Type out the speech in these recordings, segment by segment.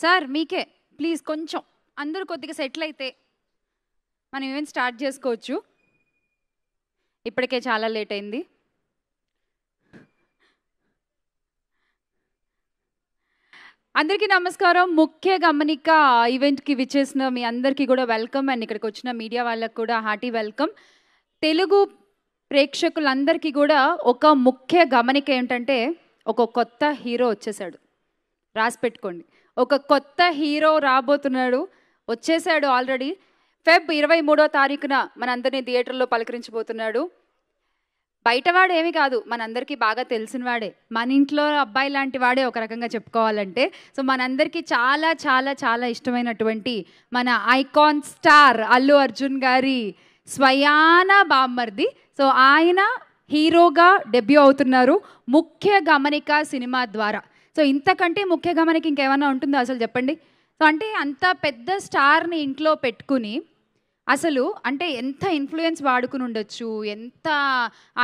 Sir మీకే please కొంచెం అందరూ కొద్దిగా సెటిల్ అయితే మనం ఈవెంట్ స్టార్ట్ చేసుకోవచ్చు. ఇప్పటికే చాలా లేట్ అయింది. అందరికీ నమస్కారం. ముఖ్య గమనిక ఈవెంట్కి విచ్చేసిన మీ అందరికీ కూడా వెల్కమ్, అండ్ ఇక్కడికి వచ్చిన మీడియా వాళ్ళకు కూడా హార్టీ వెల్కమ్. తెలుగు ప్రేక్షకులందరికీ కూడా ఒక ముఖ్య గమనిక ఏంటంటే, ఒక కొత్త హీరో వచ్చేసాడు. రాసి పెట్టుకోండి, ఒక కొత్త హీరో రాబోతున్నాడు, వచ్చేసాడు ఆల్రెడీ. ఫెబ్ 23వ తారీఖున మనందరినీ థియేటర్లో పలకరించబోతున్నాడు. బయటవాడు ఏమీ కాదు, మనందరికీ బాగా తెలిసిన వాడే, మన ఇంట్లో అబ్బాయి లాంటి వాడే ఒక రకంగా చెప్పుకోవాలంటే. సో మనందరికీ చాలా చాలా చాలా ఇష్టమైనటువంటి మన ఐకాన్ స్టార్ అల్లు అర్జున్ గారి స్వయాన బామ్మర్ది. సో ఆయన హీరోగా డెబ్యూ అవుతున్నారు ముఖ్య గమనిక సినిమా ద్వారా. సో ఇంతకంటే ముఖ్య గమనిక ఇంకేమైనా ఉంటుందో అసలు చెప్పండి. సో అంటే అంత పెద్ద స్టార్ని ఇంట్లో పెట్టుకుని అసలు అంటే ఎంత ఇన్ఫ్లుయెన్స్ వాడుకుని ఉండొచ్చు, ఎంత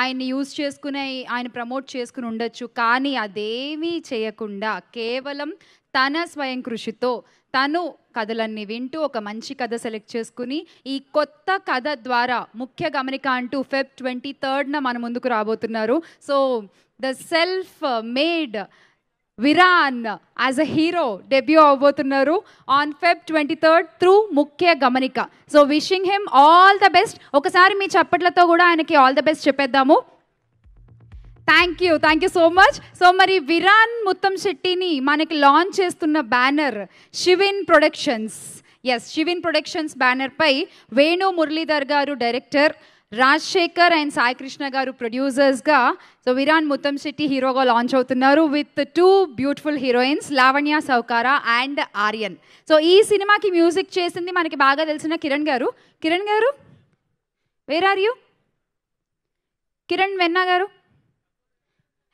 ఆయన్ని యూజ్ చేసుకుని ఆయన ప్రమోట్ చేసుకుని ఉండొచ్చు. కానీ అదేమీ చేయకుండా కేవలం తన స్వయం కృషితో తను కథలన్నీ వింటూ ఒక మంచి కథ సెలెక్ట్ చేసుకుని ఈ కొత్త కథ ద్వారా ముఖ్య గమనిక అంటూ ఫెబ్ 23న మన ముందుకు రాబోతున్నారు. So the self made Viran as a hero debut అవబోతున్నారు on Feb 23 through Mukhya Gamanika. So wishing him all the best. ఒకసారి మీ చప్పట్లతో కూడా ఆయనకి ఆల్ ద బెస్ట్ చెప్పేద్దాము. Thank you so much. So మరి విరాన్ ముత్తంశెట్టిని మనకి లాంచ్ చేస్తున్న banner Shivin productions. Yes, Shivin productions బ్యానర్పై వేణు మురళీధర్ గారు డైరెక్టర్, రాజశేఖర్ అండ్ సాయి కృష్ణ గారు ప్రొడ్యూసర్స్గా సో విరాన్ ముత్తంశెట్టి హీరోగా లాంచ్ అవుతున్నారు with 2 beautiful heroines, Lavanya Sowkara and Aryan. So ఈ సినిమాకి మ్యూజిక్ చేసింది మనకి బాగా తెలిసిన కిరణ్ గారు. కిరణ్ గారు, వేర్ ఆర్ యూ? కిరణ్ వెన్నా గారు,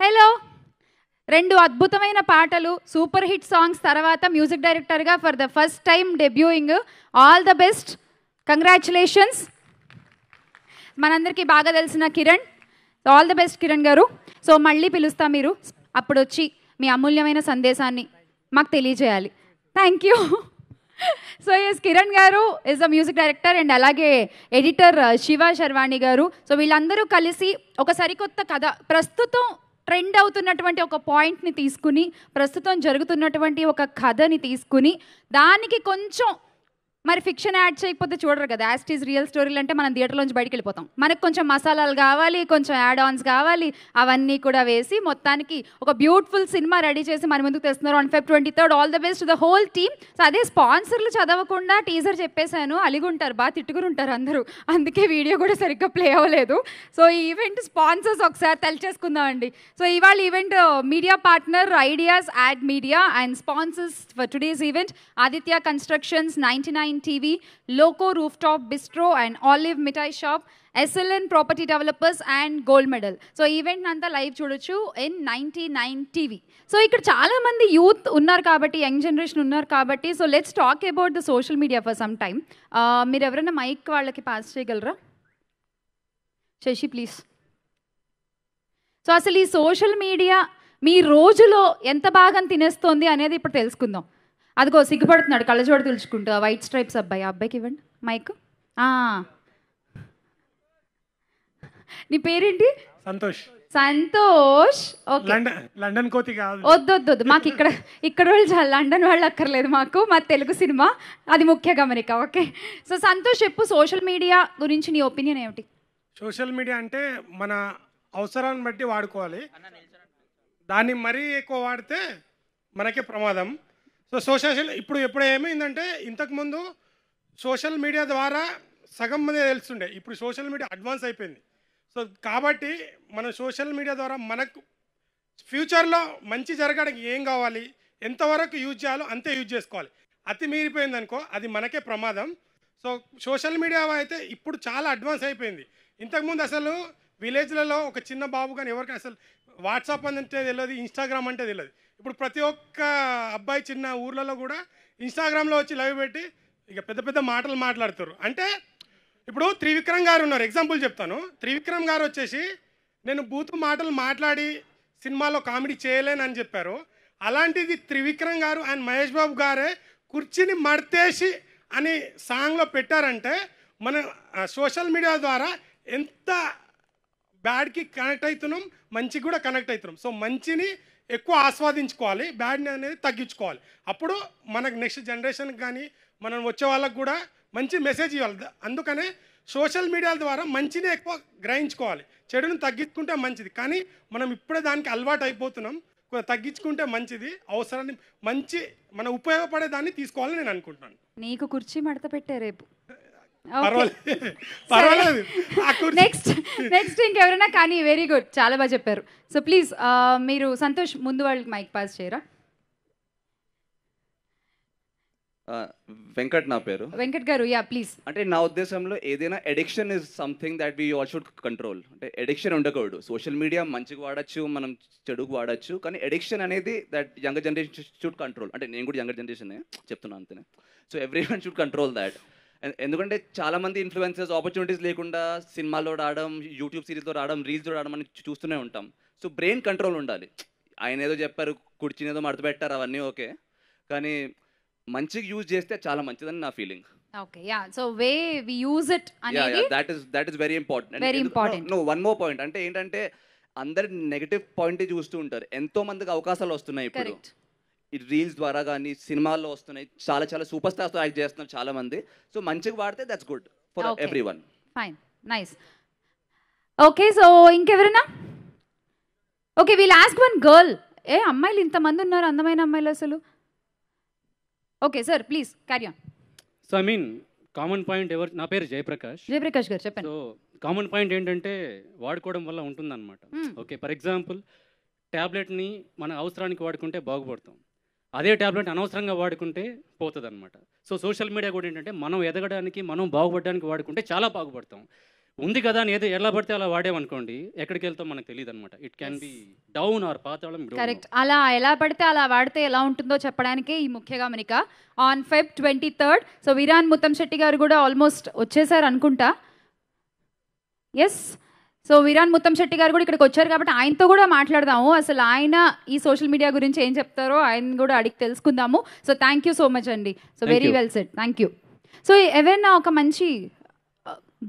హలో. 2 అద్భుతమైన పాటలు, సూపర్ హిట్ సాంగ్స్ తర్వాత మ్యూజిక్ డైరెక్టర్గా for the first time debuting. All the best, congratulations. మనందరికీ బాగా తెలిసిన Kiran. All the best Kiran గారు. సో మళ్ళీ పిలుస్తా, మీరు అప్పుడు వచ్చి మీ అమూల్యమైన సందేశాన్ని మాకు తెలియజేయాలి. Thank you. So yes, Kiran garu is the music director and అలాగే ఎడిటర్ శివ శర్వాణి గారు. సో వీళ్ళందరూ కలిసి ఒక సరికొత్త కథ, ప్రస్తుతం ట్రెండ్ అవుతున్నటువంటి ఒక పాయింట్ని తీసుకుని, ప్రస్తుతం జరుగుతున్నటువంటి ఒక కథని తీసుకుని దానికి కొంచెం మరి ఫిక్షన్ యాడ్ చేయకపోతే చూడరు కదా. యాజ్ ఈజ్ రియల్ స్టోరీలు అంటే మనం థియేటర్లోంచి బయటికి వెళ్ళిపోతాం. మనకు కొంచెం మసాలాలు కావాలి, కొంచెం యాడ్ ఆన్స్ కావాలి, అవన్నీ కూడా వేసి మొత్తానికి ఒక బ్యూటిఫుల్ సినిమా రెడీ చేసి మన ముందుకు తెస్తున్నారు on Feb 23. All the best to the whole team. So అదే, స్పాన్సర్లు చదవకుండా టీజర్ చెప్పేశాను, అలిగుంటారు, బాగా తిట్టుకుని అందరూ, అందుకే వీడియో కూడా సరిగ్గా ప్లే అవ్వలేదు. సో ఈ ఈవెంట్ స్పాన్సర్స్ ఒకసారి తెలిచేసుకుందామండి. సో ఇవాళ event media partner ideas add media and sponsors for today's event Aditya constructions, 99 TV, Loco Rooftop Bistro and Olive Mithai Shop, SLN Property Developers and Gold Medal. So event అంతా live చూడొచ్చు in 99 TV. So ఇక్కడ చాలా మంది youth ఉన్నారు కాబట్టి, young generation ఉన్నారు కాబట్టి, so let's talk about the social media for some time. మీరు ఎవరైనా మైక్ వాళ్ళకి పాస్ చేయగలరా? శశి ప్లీజ్. సో అసలు ఈ సోషల్ మీడియా మీ రోజులో ఎంత బాగా తినేస్తోంది అనేది ఇప్పుడు తెలుసుకుందాం. అదిగో సిగ్గుపడుతున్నాడు, కళ్ళజోడు తెలుసుకుంటా, వైట్ స్ట్రైప్స్ అబ్బాయి. ఆ అబ్బాయికి ఇవ్వండి మైక్. నీ పేరేంటి? సంతోష్. సంతోష్. ఓకే, లండన్ కోతి కాదు. వద్దు, మాకు ఇక్కడ వాళ్ళు లండన్ వాళ్ళు అక్కర్లేదు, మాకు మా తెలుగు సినిమా, అది ముఖ్య గమనిక. ఓకే, సో సంతోష్ చెప్పు, సోషల్ మీడియా గురించి నీ ఒపీనియన్ ఏమిటి? సోషల్ మీడియా అంటే మన అవసరాన్ని బట్టి వాడుకోవాలి, దాన్ని మరీ ఎక్కువ వాడితే మనకే ప్రమాదం. సో ఇప్పుడు ఏమైందంటే, ఇంతకుముందు సోషల్ మీడియా ద్వారా సగం మంది తెలుస్తుండే, ఇప్పుడు సోషల్ మీడియా అడ్వాన్స్ అయిపోయింది. సో కాబట్టి మన సోషల్ మీడియా ద్వారా మనకు ఫ్యూచర్లో మంచి జరగడానికి ఏం కావాలి, ఎంతవరకు యూజ్ చేయాలో అంతే యూజ్ చేసుకోవాలి. అతి మీరిపోయింది అనుకో, అది మనకే ప్రమాదం. సో సోషల్ మీడియా అయితే ఇప్పుడు చాలా అడ్వాన్స్ అయిపోయింది. ఇంతకుముందు అసలు విలేజ్లలో ఒక చిన్న బాబు కానీ ఎవరికి అసలు వాట్సాప్ అంటే తెలియదు, ఇన్స్టాగ్రామ్ అంటే తెలియదు. ఇప్పుడు ప్రతి ఒక్క అబ్బాయి చిన్న ఊర్లలో కూడా ఇన్స్టాగ్రామ్లో వచ్చి లైవ్ పెట్టి ఇక పెద్ద పెద్ద మాటలు మాట్లాడుతారు. అంటే ఇప్పుడు త్రివిక్రమ్ గారు ఉన్నారు, ఎగ్జాంపుల్ చెప్తాను. త్రివిక్రమ్ గారు వచ్చేసి నేను బూతు మాటలు మాట్లాడి సినిమాలో కామెడీ చేయలేనని చెప్పారు. అలాంటిది త్రివిక్రమ్ గారు అండ్ మహేష్ బాబు గారే కుర్చీని మడతేసి అని సాంగ్లో పెట్టారంటే మన సోషల్ మీడియా ద్వారా ఎంత బ్యాడ్కి కనెక్ట్ అవుతున్నాం, మంచికి కూడా కనెక్ట్ అవుతున్నాం. సో మంచిని ఎక్కువ ఆస్వాదించుకోవాలి, బ్యాడ్ని అనేది తగ్గించుకోవాలి. అప్పుడు మనకు నెక్స్ట్ జనరేషన్కి కానీ మనం వచ్చే వాళ్ళకు కూడా మంచి మెసేజ్ ఇవ్వాలి. అందుకనే సోషల్ మీడియా ద్వారా మంచిని ఎక్కువ గ్రహించుకోవాలి, చెడుని తగ్గించుకుంటే మంచిది. కానీ మనం ఇప్పుడే దానికి అలవాటు అయిపోతున్నాం. తగ్గించుకుంటే మంచిది, అవసరాన్ని మంచి మన ఉపయోగపడే దాన్ని తీసుకోవాలని నేను అనుకుంటున్నాను. నీకు కుర్చీ మడత పెట్టే రేపు. పర్వాలేదు. నెక్స్ట్ ఇంకెవరైనా కానీ వెరీ గుడ్, చాలా బాగా చెప్పారు. సో ప్లీజ్ మీరు సంతోష్ ముందు వాళ్ళకి మైక్ పాస్ చేయరా. వెంకట్ నా పేరు. వెంకట్ గారు, యా ప్లీజ్. అంటే నా ఉద్దేశంలో ఏదైనా addiction is something that we all should control. అంటే ఎడిక్షన్ ఉండకూడదు. సోషల్ మీడియా మంచిగా వాడచ్చు, మనం చెడుకు వాడచ్చు, కానీ ఎడిక్షన్ అనేది that younger generation should control. అంటే నేను కూడా యంగర్ జనరేషనే చెప్తున్నాను అంతేనే. So every one should control that. ఎందుకంటే చాలామంది ఇన్ఫ్లుయెన్సర్స్ ఆపర్చునిటీస్ లేకుండా సినిమాలో రావడం, యూట్యూబ్ సిరీస్లో రావడం, రీల్స్లో రావడం అని చూస్తూనే ఉంటాం. సో బ్రెయిన్ కంట్రోల్ ఉండాలి. ఆయన ఏదో చెప్పారు, కుర్చీని ఏదో మడత పెట్టారు, అవన్నీ ఓకే, కానీ మంచిగా యూజ్ చేస్తే చాలా మంచిదని నా feeling. Okay, ya. So way we use it అనేది that is very important. Very important. No, one more point. అంటే ఏంటంటే అందరు నెగటివ్ పాయింట్ చూస్తూ ఉంటారు. ఎంతో మందికి అవకాశాలు వస్తున్నాయి ఇప్పుడు ఈ రీల్స్ ద్వారా, కానీ సినిమాల్లో వస్తున్నాయి. చాలా చాలా సూపర్ స్టార్స్ యాక్ట్ చేస్తున్నారు చాలా మంది. సో మంచిగా వాడితే that's good for everyone. Fine, nice. Okay, so ఇంకెవరైనా? Okay, we'll ask one girl. అమ్మాయిలు ఇంతమంది ఉన్నారు, అందమైన అమ్మాయిలు అసలు. Okay sir, please carry on. So I mean common point నా పేరు జయప్రకాష్. జయప్రకాష్ గారు చెప్పండి. సో కామన్ పాయింట్ ఏంటంటే వాడుకోవడం వల్ల ఉంటుందన్నమాట. ఓకే, ఫర్ ఎగ్జాంపుల్ ట్యాబ్లెట్ని మన అవసరానికి వాడుకుంటే బాగుపడతాం, అదే ట్యాబ్లెట్ అనవసరంగా వాడుకుంటే పోతుంది అనమాట. సో సోషల్ మీడియా కూడా ఏంటంటే మనం ఎదగడానికి, మనం బాగుపడడానికి వాడుకుంటే చాలా బాగుపడతాం. ఉంది కదా అని ఏదో ఎలా పడితే అలా వాడేమనుకోండి, ఎక్కడికి వెళ్తాం మనకు తెలియదు అనమాట. It can be down are పాతాళం. కరెక్ట్. అలా ఎలా పడితే అలా వాడితే ఎలా ఉంటుందో చెప్పడానికే ఈ ముఖ్య గమనిక. On Feb 23rd. So Viran Muttamsetti గారు కూడా ఆల్మోస్ట్ వచ్చేసారు అనుకుంటా. ఎస్, సో విరాన్ ముత్తంశెట్టి గారు కూడా ఇక్కడికి వచ్చారు కాబట్టి ఆయనతో కూడా మాట్లాడదాము. అసలు ఆయన ఈ సోషల్ మీడియా గురించి ఏం చెప్తారో ఆయన కూడా అడిగి తెలుసుకుందాము. So thank you so much అండి. So very well said, thank you. So ఎవరైనా ఒక మంచి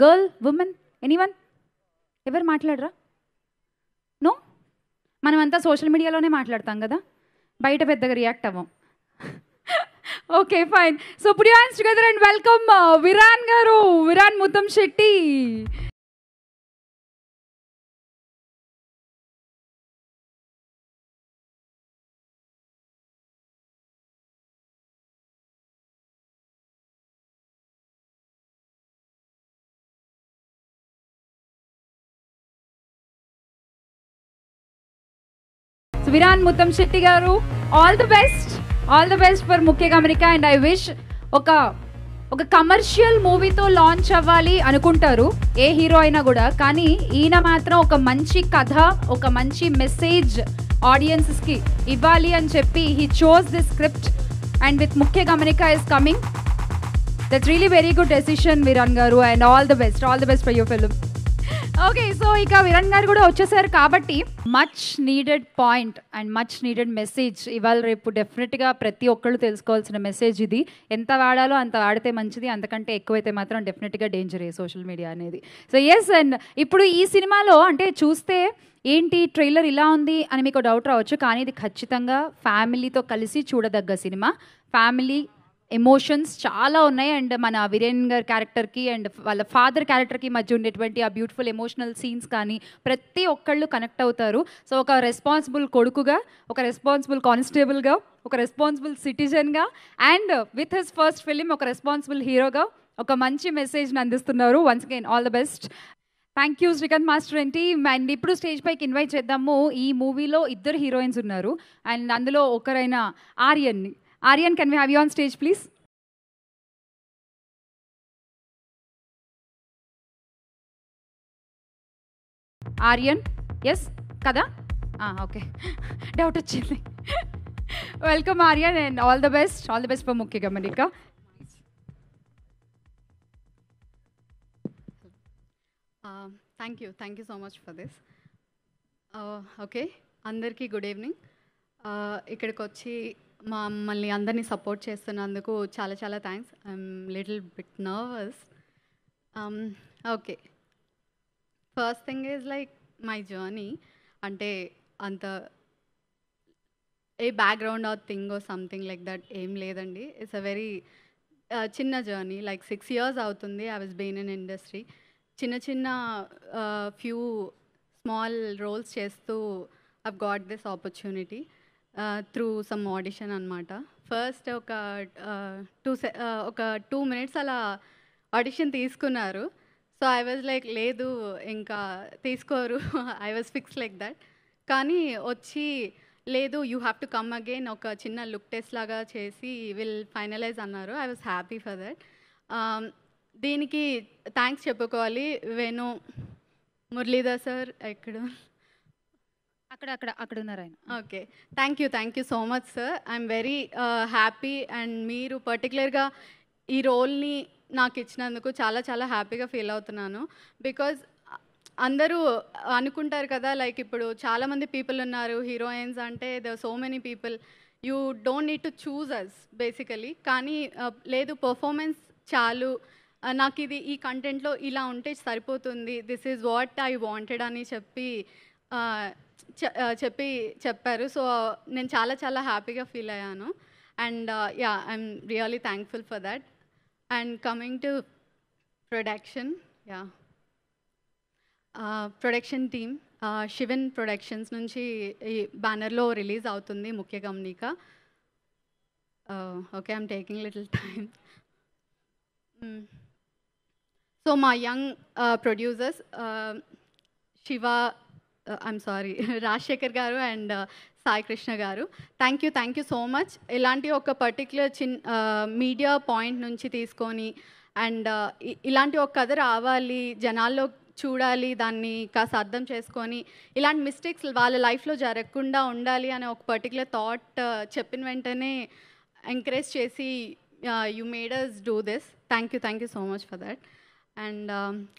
గర్ల్, ఉమెన్, ఎనీవన్ ఎవరు మాట్లాడరా? నో, మనమంతా సోషల్ మీడియాలోనే మాట్లాడతాం కదా, బయట పెద్దగా రియాక్ట్ అవ్వం. Okay fine. So put your hands together and welcome Viran garu, Viran Muttamsetti. Virar Muttamsetti గారు, ఆల్ ది బెస్ట్ ఫర్ ముఖ్య గమనిక. అండ్ ఐ విష్ ఒక కమర్షియల్ మూవీతో లాంచ్ అవ్వాలి అనుకుంటారు ఏ హీరో అయినా కూడా, కానీ ఈయన మాత్రం ఒక మంచి కథ, ఒక మంచి మెసేజ్ ఆడియన్సెస్కి ఇవ్వాలి అని చెప్పి he chose this script and with Mukhya Gamanika is coming. That's really very good decision Viran garu, and all the best for your film. Okay, so ఇక విరణ్ గారు కూడా వచ్చేసారు కాబట్టి much needed point and much needed message ఇవాళ రేపు డెఫినెట్గా ప్రతి ఒక్కళ్ళు తెలుసుకోవాల్సిన మెసేజ్ ఇది. ఎంత వాడాలో అంత వాడితే మంచిది, అంతకంటే ఎక్కువైతే మాత్రం డెఫినెట్గా డేంజరే సోషల్ మీడియా అనేది. సో ఎస్, అండ్ ఇప్పుడు ఈ సినిమాలో అంటే చూస్తే ఏంటి ట్రైలర్ ఇలా ఉంది అని మీకు డౌట్ రావచ్చు, కానీ ఇది ఖచ్చితంగా ఫ్యామిలీతో కలిసి చూడదగ్గ సినిమా. ఫ్యామిలీ ఎమోషన్స్ చాలా ఉన్నాయి. అండ్ మన వీరేన్ గారి క్యారెక్టర్కి అండ్ వాళ్ళ ఫాదర్ క్యారెక్టర్కి మధ్య ఉండేటువంటి ఆ బ్యూటిఫుల్ ఎమోషనల్ సీన్స్ కానీ ప్రతి ఒక్కళ్ళు కనెక్ట్ అవుతారు. సో ఒక రెస్పాన్సిబుల్ కొడుకుగా, ఒక రెస్పాన్సిబుల్ కానిస్టేబుల్గా, ఒక రెస్పాన్సిబుల్ సిటిజన్గా, and with his first film ఒక రెస్పాన్సిబుల్ హీరోగా ఒక మంచి మెసేజ్ని అందిస్తున్నారు. Once again all the best. Thank you Srikanth master and team. And ఇప్పుడు స్టేజ్ పైకి ఇన్వైట్ చేద్దాము. ఈ మూవీలో 2 హీరోయిన్స్ ఉన్నారు అండ్ అందులో ఒకరైన ఆర్యన్ని. Aryan, can we have you on stage, please? Aryan, yes? Kada? Okay. Doubt వచ్చింది. Welcome Aryan and all the best for Mukhya Gamanika. Thank you so much for this. Okay, andarki good evening. ఇక్కడికి వచ్చి మమ్మల్ని అందరినీ support చేస్తున్నందుకు చాలా చాలా thanks. I'm little bit nervous. Okay, first thing is like my journey. అంటే అంత ఏ background or thing or something like that ఏం లేదండి. ఇట్స్ అ వెరీ చిన్న జర్నీ. లైక్ 6 years అవుతుంది I was been in industry. చిన్న చిన్న ఫ్యూ స్మాల్ రోల్స్ చేస్తూ I've got this opportunity through some audition అనమాట. ఫస్ట్ ఒక 2 minutes అలా ఆడిషన్ తీసుకున్నారు. సో ఐ వాజ్ లైక్ లేదు ఇంకా తీసుకోరు, I was fix like that. కానీ వచ్చి లేదు you have to come again, ఒక చిన్న లుక్ టెస్ట్ లాగా చేసి విల్ ఫైనలైజ్ అన్నారు. I was happy for that. దీనికి థ్యాంక్స్ చెప్పుకోవాలి వేణు మురళీధర్ సార్. ఎక్కడ అక్కడ ఉన్నారు ఆయన. Okay, thank you so much sir. I'm very happy. And మీరు పర్టికులర్గా ఈ రోల్ని నాకు ఇచ్చినందుకు చాలా చాలా హ్యాపీగా ఫీల్ అవుతున్నాను. బికాజ్ అందరూ అనుకుంటారు కదా, లైక్ ఇప్పుడు చాలామంది పీపుల్ ఉన్నారు హీరోయిన్స్ అంటే, the so many people, you don't need to choose us basically. కానీ లేదు, పర్ఫార్మెన్స్ చాలు, నాకు ఇది ఈ కంటెంట్లో ఇలా ఉంటే సరిపోతుంది, this is what I wanted అని చెప్పారు. సో నేను చాలా చాలా హ్యాపీగా ఫీల్ అయ్యాను. And ya, I'm really thankful for that. And coming to production, ya, production team Shivan productions నుంచి ఈ బ్యానర్లో రిలీజ్ అవుతుంది Mukhya Gamanika. Okay, I'm taking little time. So మా young producers Shiva, I'm sorry, Rajasekhar garu and Sai Krishna గారు, థ్యాంక్ యూ సో మచ్. ఇలాంటి ఒక particular media point నుంచి తీసుకొని అండ్ ఇలాంటి ఒక కథ రావాలి, జనాల్లో చూడాలి, దాన్ని కాస్త అర్థం చేసుకొని ఇలాంటి మిస్టేక్స్ వాళ్ళ లైఫ్లో జరగకుండా ఉండాలి అనే ఒక పర్టికులర్ థాట్ చెప్పిన వెంటనే ఎంకరేజ్ చేసి you made us do this. Thank you so much for that. And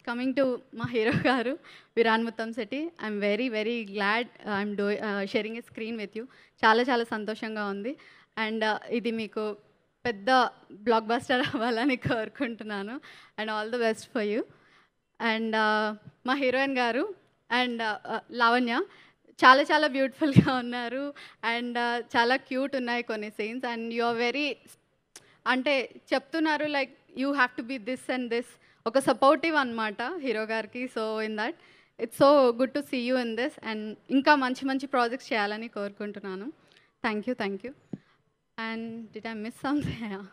coming to మా hero garu Viran Muthamsetti, I'm very very glad I'm sharing a screen with you. చాలా చాలా సంతోషంగా ఉంది. అండ్ ఇది మీకు పెద్ద బ్లాక్ బస్టర్ అవ్వాలని కోరుకుంటున్నాను. And all the best for you. And మా హీరోయిన్ గారు అండ్ లావణ్య చాలా చాలా బ్యూటిఫుల్గా ఉన్నారు. అండ్ చాలా క్యూట్ ఉన్నాయి కొన్ని scenes. And you are very, అంటే చెప్తున్నారు like you have to be this and this, ఒక సపోర్టివ్ అనమాట హీరో గారికి. So in that it's so good to see you in this. And ఇంకా మంచి మంచి ప్రాజెక్ట్స్ చేయాలని కోరుకుంటున్నాను. Thank you. And did I miss something?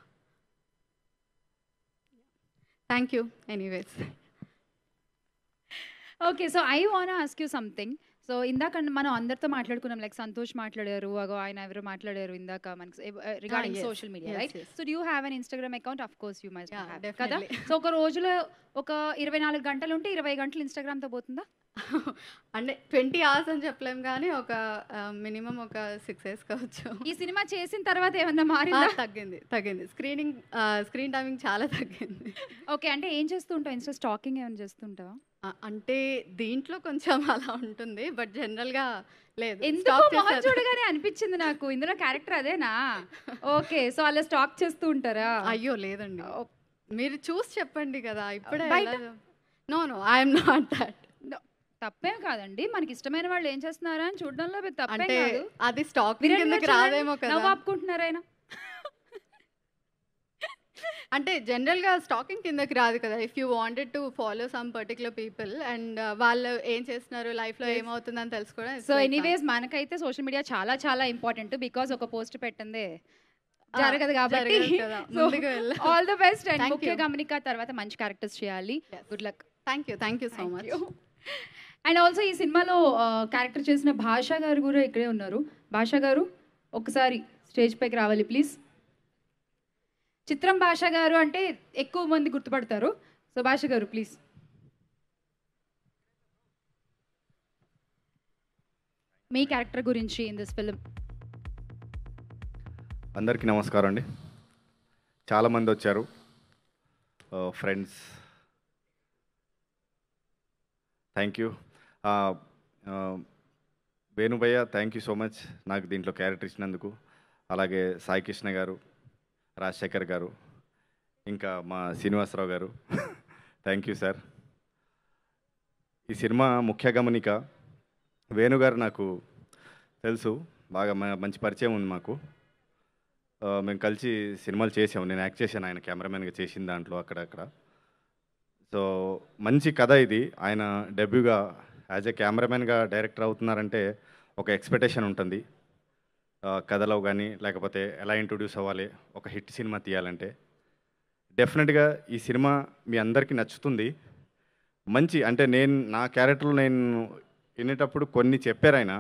Thank you anyways. Okay, so I want ask you something. So ఇందాక మనం అందరితో మాట్లాడుకున్నాం, like Santosh మాట్లాడారు, అగో ఆయన ఎవరు మాట్లాడారు ఇందాక మనకి regarding social media, right? So do you have an Instagram account? Of course you must have కదా. సో ఒక రోజులో ఒక 24 గంటలు ఉంటే 20 గంటలు ఇన్స్టాగ్రామ్తో పోతుందా? అంటే 20 hours అని చెప్పలేం కానీ ఒక మినిమం ఒక 6 years కావచ్చు. ఈ సినిమా చేసిన తర్వాత ఏమన్నా మారిందా? తగ్గింది. స్క్రీన్ టైమింగ్ చాలా తగ్గింది. ఓకే, అంటే ఏం చేస్తూ ఉంటావు? ఇన్స్టా స్టాకింగ్ ఏమైనా చేస్తుంటావా? అంటే దీంట్లో కొంచెం అలా ఉంటుంది, బట్ జనరల్గా లేదు. ఎందుకు మొహం చూడగానే అనిపించింది నాకు ఇందులో క్యారెక్టర్ అదేనా? ఓకే, సో అలా స్టాక్ చేస్తూ ఉంటారా? అయ్యో లేదండి, మీరు చూసి చెప్పండి కదా ఇప్పుడే. No I'm not that. తప్పేం కాదండి, మనకి ఇష్టమైన వాళ్ళు ఏం చేస్తున్నారా అని చూడడంలో తప్పేం అంటే కాదు. అది స్టాకింగ్ కిందకి రాదేమో కదా. నవ్వు ఆపుకుంటున్నారా ఆయన? అంటే జనరల్గా స్టాకింగ్ కిందకి రాదు కదా. If you wanted to follow some particular people and వాళ్ళు ఏం చేస్తున్నారు లైఫ్లో ఏమవుతుందని తెలుసుకోవడం. సో ఎనీవేస్ మనకైతే సోషల్ మీడియా చాలా చాలా ఇంపార్టెంట్, బికాజ్ ఒక పోస్ట్ పెట్టిందే జరగదు కాబట్టి. All the best. అండ్ ముఖ్య గమనిక తర్వాత మంచి క్యారెక్టర్స్ చేయాలి. Good luck. Thank you so much. And also ఈ సినిమాలో క్యారెక్టర్ చేసిన భాషా గారు కూడా ఇక్కడే ఉన్నారు. భాషా గారు ఒకసారి స్టేజ్ పైకి రావాలి ప్లీజ్. చిత్రం భాషా గారు అంటే ఎక్కువ మంది గుర్తుపడతారు. So Basha garu please. మీ క్యారెక్టర్ గురించి ఇన్ దిస్ ఫిల్మ్. అందరికీ నమస్కారం అండి. చాలామంది వచ్చారు, ఫ్రెండ్స్, థ్యాంక్ యూ. వేణుభయ్య థ్యాంక్ యూ సో మచ్ నాకు దీంట్లో క్యారెక్టర్ ఇచ్చినందుకు. అలాగే సాయి కృష్ణ గారు, రాజశేఖర్ గారు, ఇంకా మా శ్రీనివాసరావు గారు థ్యాంక్ యూ సార్. ఈ సినిమా ముఖ్య గమనిక, వేణుగారు నాకు తెలుసు, బాగా మంచి పరిచయం ఉంది మాకు. మేము కలిసి సినిమాలు చేసాము, నేను యాక్ట్ చేశాను, ఆయన కెమెరామెన్గా చేసిన దాంట్లో అక్కడక్కడ. సో మంచి కథ ఇది. ఆయన డెబ్యూగా యాజ్ ఏ కెమెరామెన్గా డైరెక్టర్ అవుతున్నారంటే ఒక ఎక్స్పెక్టేషన్ ఉంటుంది కథలో కానీ, లేకపోతే ఎలా ఇంట్రొడ్యూస్ అవ్వాలి ఒక హిట్ సినిమా తీయాలంటే. డెఫినెట్గా ఈ సినిమా మీ అందరికీ నచ్చుతుంది. మంచి అంటే నా క్యారెక్టర్లో నేను వినేటప్పుడు కొన్ని చెప్పారు ఆయన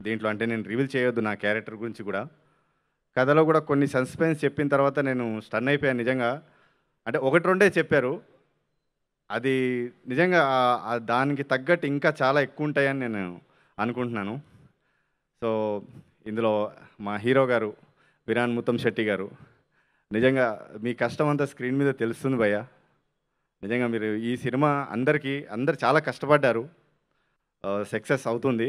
దీంట్లో, అంటే నేను రివీల్ చేయొద్దు నా క్యారెక్టర్ గురించి కూడా. కథలో కూడా కొన్ని సస్పెన్స్ చెప్పిన తర్వాత నేను స్టన్ అయిపోయాను నిజంగా. అంటే ఒకటి రెండే చెప్పారు, అది నిజంగా దానికి తగ్గట్టు ఇంకా చాలా ఎక్కువ ఉంటాయని నేను అనుకుంటున్నాను. సో ఇందులో మా హీరో గారు విరాన్ ముత్తంశెట్టి గారు, నిజంగా మీ కష్టం అంతా స్క్రీన్ మీద తెలుస్తుంది భయ్య. నిజంగా మీరు ఈ సినిమా అందరు చాలా కష్టపడ్డారు, సక్సెస్ అవుతుంది.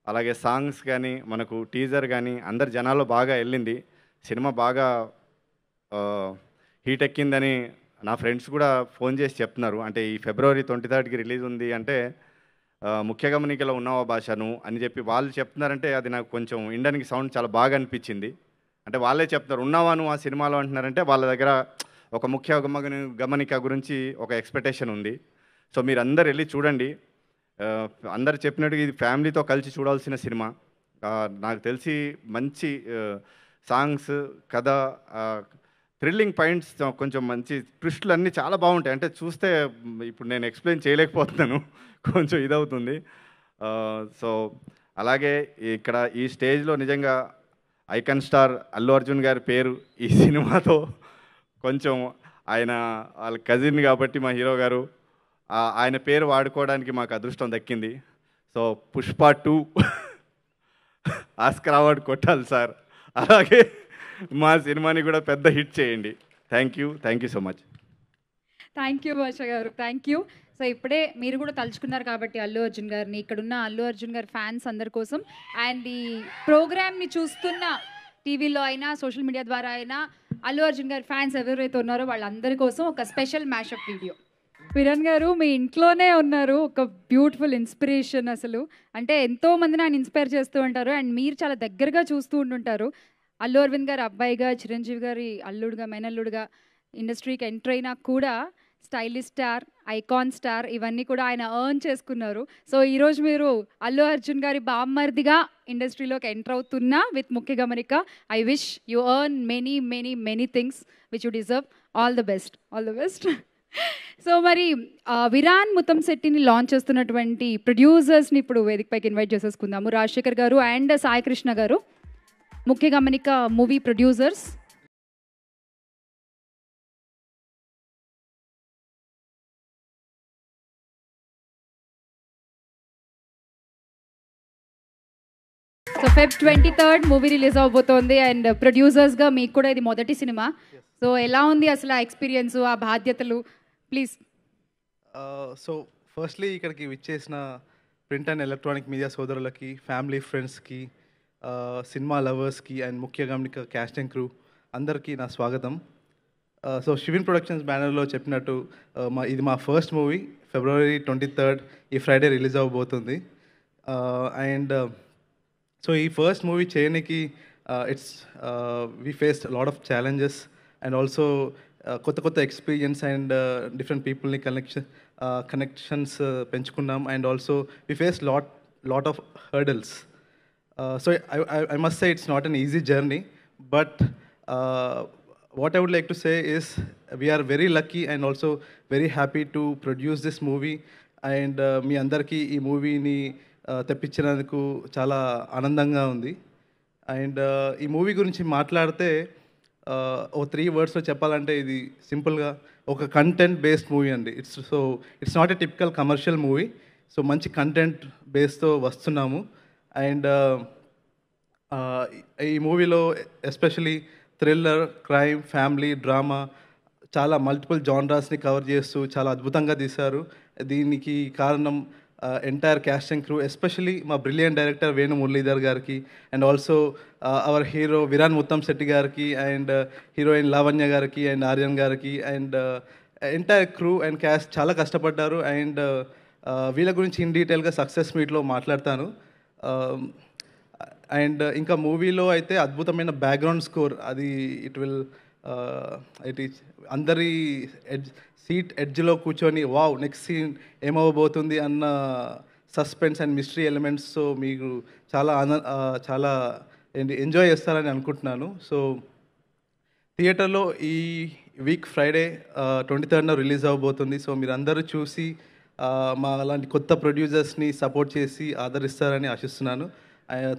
అలాగే సాంగ్స్ కానీ మనకు టీజర్ కానీ అందరు జనాల్లో బాగా వెళ్ళింది. సినిమా బాగా హీట్ ఎక్కిందని నా ఫ్రెండ్స్ కూడా ఫోన్ చేసి చెప్తున్నారు. అంటే ఈ February 23కి రిలీజ్ ఉంది అంటే ముఖ్య గమనికలో ఉన్నావా భాషను అని చెప్పి వాళ్ళు చెప్తున్నారంటే అది నాకు కొంచెం ఇండనికి సౌండ్ చాలా బాగా అనిపించింది. అంటే వాళ్ళే చెప్తున్నారు ఉన్నావా నువ్వు ఆ సినిమాలో అంటున్నారంటే వాళ్ళ దగ్గర ఒక ముఖ్య గమనిక గురించి ఒక ఎక్స్పెక్టేషన్ ఉంది. సో మీరు అందరు వెళ్ళి చూడండి. అందరు చెప్పినట్టుగా ఇది ఫ్యామిలీతో కలిసి చూడాల్సిన సినిమా. నాకు తెలిసి మంచి సాంగ్స్, కథ, థ్రిల్లింగ్ పాయింట్స్, కొంచెం మంచి ట్విస్టులు అన్నీ చాలా బాగుంటాయి. అంటే చూస్తే ఇప్పుడు నేను ఎక్స్ప్లెయిన్ చేయలేకపోతున్నాను, కొంచెం ఇదవుతుంది. సో అలాగే ఇక్కడ ఈ స్టేజ్లో నిజంగా ఐకాన్ స్టార్ అల్లు అర్జున్ గారి పేరు ఈ సినిమాతో కొంచెం ఆయన వాళ్ళ కజిన్ కాబట్టి మా హీరో గారు ఆయన పేరు వాడుకోవడానికి మాకు అదృష్టం దక్కింది. సో పుష్ప 2 ఆస్కర్ అవార్డు కొట్టాలి సార్. అలాగే మా సినిమాని కూడా పెద్ద హిట్ చేయండి. Thank you so much. Thank you భాష గారు, థ్యాంక్ యూ. సో ఇప్పుడే మీరు కూడా తలుచుకున్నారు కాబట్టి అల్లు అర్జున్ గారిని, ఇక్కడున్న అల్లు అర్జున్ గారి ఫ్యాన్స్ అందరి కోసం అండ్ ఈ ప్రోగ్రామ్ని చూస్తున్న టీవీలో అయినా సోషల్ మీడియా ద్వారా అయినా అల్లు అర్జున్ గారి ఫ్యాన్స్ ఎవరైతే ఉన్నారో వాళ్ళందరి కోసం ఒక స్పెషల్ మ్యాషప్ వీడియో. విరాన్ గారు మీ ఇంట్లోనే ఉన్నారు, ఒక బ్యూటిఫుల్ ఇన్స్పిరేషన్ అసలు. అంటే ఎంతోమందిని ఆయన ఇన్స్పైర్ చేస్తూ ఉంటారు అండ్ మీరు చాలా దగ్గరగా చూస్తూ ఉంటుంటారు. అల్లు అరవింద్ గారు అబ్బాయిగా, చిరంజీవి గారి అల్లుడుగా, మేనల్లుడుగా ఇండస్ట్రీకి ఎంటర్ అయినా కూడా స్టైలిష్ స్టార్, ఐకాన్ స్టార్ ఇవన్నీ కూడా ఆయన ఎర్న్ చేసుకున్నారు. సో ఈరోజు మీరు అల్లు అర్జున్ గారి బామ్మర్దిగా ఇండస్ట్రీలోకి ఎంటర్ అవుతున్నా విత్ ముఖ్య గమనిక. I wish you earn many things which you deserve. All the best. So మరి విరాన్ ముత్తంశెట్టిని లాంచ్ చేస్తున్నటువంటి ప్రొడ్యూసర్స్ని ఇప్పుడు వేదికపైకి ఇన్వైట్ చేసేసుకుందాము. Rajasekhar garu and Sai Krishna garu, Mukhya Gamanika movie producers. So Feb 23rd movie release అవబోతోంది అండ్ ప్రొడ్యూసర్స్గా మీకు కూడా ఇది మొదటి సినిమా. సో ఎలా ఉంది అసలు ఆ ఎక్స్పీరియన్స్, ఆ బాధ్యతలు, ప్లీజ్. సో ఫస్ట్లీ ఇక్కడికి విచ్చేసిన ప్రింట్ అండ్ ఎలక్ట్రానిక్ మీడియా సోదరులకి, ఫ్యామిలీ ఫ్రెండ్స్కి, సినిమా లవర్స్కి అండ్ ముఖ్య గమనిక క్యాస్ట్ అండ్ క్రూ అందరికీ నా స్వాగతం. సో శివిన్ ప్రొడక్షన్స్ బ్యానర్లో చెప్పినట్టు ఇది మా ఫస్ట్ మూవీ. February 23rd ఈ ఫ్రైడే రిలీజ్ అవ్వబోతుంది. అండ్ సో ఈ ఫస్ట్ మూవీ చేయడానికి we faced lot of challenges and also కొత్త ఎక్స్పీరియన్స్ అండ్ డిఫరెంట్ పీపుల్ని కనెక్షన్స్ పెంచుకున్నాం. And also we face lot of hurdles. So I must say it's not an easy journey, but what I would like to say is we are very lucky and also very happy to produce this movie. And మీ అందరికీ ఈ మూవీని తెప్పించినందుకు చాలా ఆనందంగా ఉంది. And ఈ movie గురించి మాట్లాడితే ఓ 3 wordsలో చెప్పాలంటే ఇది సింపుల్గా ఒక కంటెంట్ బేస్డ్ మూవీ అండి. It's not a typical commercial movie. So మంచి కంటెంట్ బేస్తో వస్తున్నాము. అండ్ ఈ మూవీలో especially thriller, crime, family, drama చాలా మల్టిపుల్ జానరాస్ని కవర్ చేస్తూ చాలా అద్భుతంగా తీశారు. దీనికి కారణం entire caste and crew, especially మా బ్రిలియంట్ డైరెక్టర్ వేణు మురళీధర్ గారికి, and also our hero Virar Muttam Shetty గారికి, అండ్ హీరోయిన్ లావణ్య గారికి, అండ్ ఆర్యన్ గారికి, and entire crew and caste చాలా కష్టపడ్డారు. అండ్ వీళ్ళ గురించి ఇన్ డీటెయిల్గా సక్సెస్ మీట్లో మాట్లాడతాను. అండ్ ఇంకా మూవీలో అయితే అద్భుతమైన బ్యాక్గ్రౌండ్ స్కోర్, అది ఇట్ ఈస్ అందరి సీట్ ఎడ్జ్లో కూర్చొని వావ్ నెక్స్ట్ సీన్ ఏమవ్వబోతుంది అన్న suspense and mystery elements. So మీకు చాలా ఎంజాయ్ చేస్తారని అనుకుంటున్నాను. సో థియేటర్లో ఈ వీక్ ఫ్రైడే 23rd రిలీజ్ అవ్వబోతుంది. సో మీరు అందరూ చూసి మా అలాంటి కొత్త ప్రొడ్యూసర్స్ని సపోర్ట్ చేసి ఆదరిస్తారని ఆశిస్తున్నాను.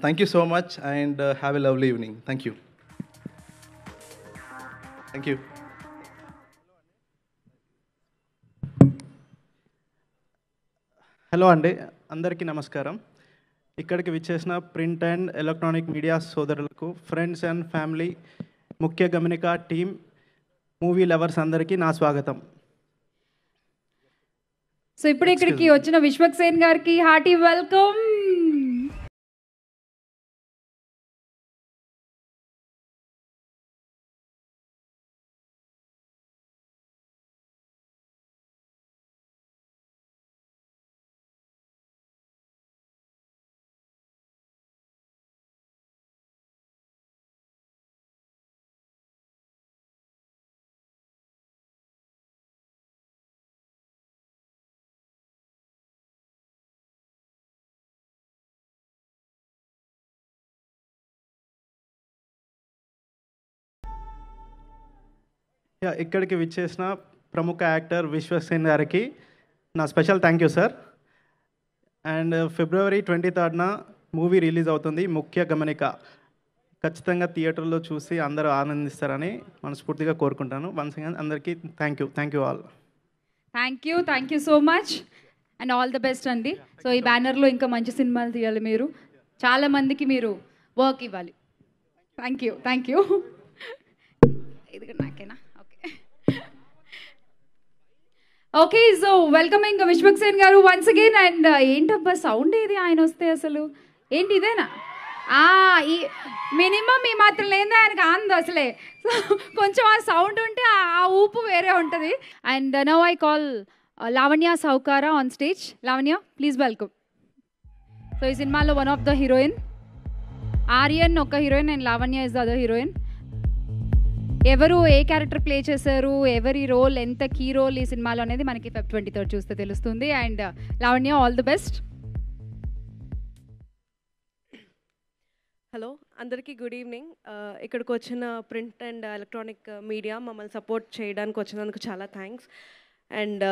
Thank you so much and have a lovely evening. Thank you. Thank you. Hello అండి, అందరికీ నమస్కారం. ఇక్కడికి విచ్చేసిన ప్రింట్ అండ్ ఎలక్ట్రానిక్ మీడియా సోదరులకు, ఫ్రెండ్స్ అండ్ ఫ్యామిలీ, ముఖ్య గమనిక టీమ్, మూవీ లవర్స్ అందరికీ నా స్వాగతం. సో ఇప్పుడు ఇక్కడికి వచ్చిన విశ్వక్సేన్ గారికి హార్టీ వెల్కమ్. ఇక్కడికి విచ్చేసిన ప్రముఖ యాక్టర్ విశ్వక్సేన్ గారికి నా special thank you sir. And February 23rd movie release అవుతుంది ముఖ్య గమనిక. ఖచ్చితంగా థియేటర్లో చూసి అందరూ ఆనందిస్తారని మనస్ఫూర్తిగా కోరుకుంటాను. వన్స్ అగైన్ అందరికీ thank you all. Thank you so much and all the best అండి. సో ఈ బ్యానర్లో ఇంకా మంచి సినిమాలు తీయాలి, మీరు చాలా మందికి మీరు వర్క్ ఇవ్వాలి. Thank you. ఇది నాకేనా? ఓకే సో వెల్కమింగ్ విశ్వక్సేన్ గారు వన్స్ అగైన్. అండ్ ఏంటబ్బా సౌండ్ ఏది ఆయన వస్తే అసలు ఏంటి ఇదేనా? ఈ మినిమం ఈ మాత్రం లేదా ఆయనకు ఆంది అసలే. సో కొంచెం ఆ సౌండ్ ఉంటే ఆ ఊపు వేరే ఉంటుంది. And now I call Lavanya Sowkara on stage. Lavanya please welcome. So ఈ సినిమాలో one of the heroine, Aryan ఒక heroine and Lavanya is the other heroine. ఎవరు ఏ క్యారెక్టర్ ప్లే చేశారు, ఎవరి రోల్, ఎంత కీ రోల్ ఈ సినిమాలో అనేది మనకి Feb 23rd చూస్తే తెలుస్తుంది. And Lavanya all the best. Hello అందరికీ గుడ్ ఈవినింగ్. ఇక్కడికి వచ్చిన ప్రింట్ అండ్ ఎలక్ట్రానిక్ మీడియా మమ్మల్ని సపోర్ట్ చేయడానికి వచ్చినందుకు చాలా థ్యాంక్స్. అండ్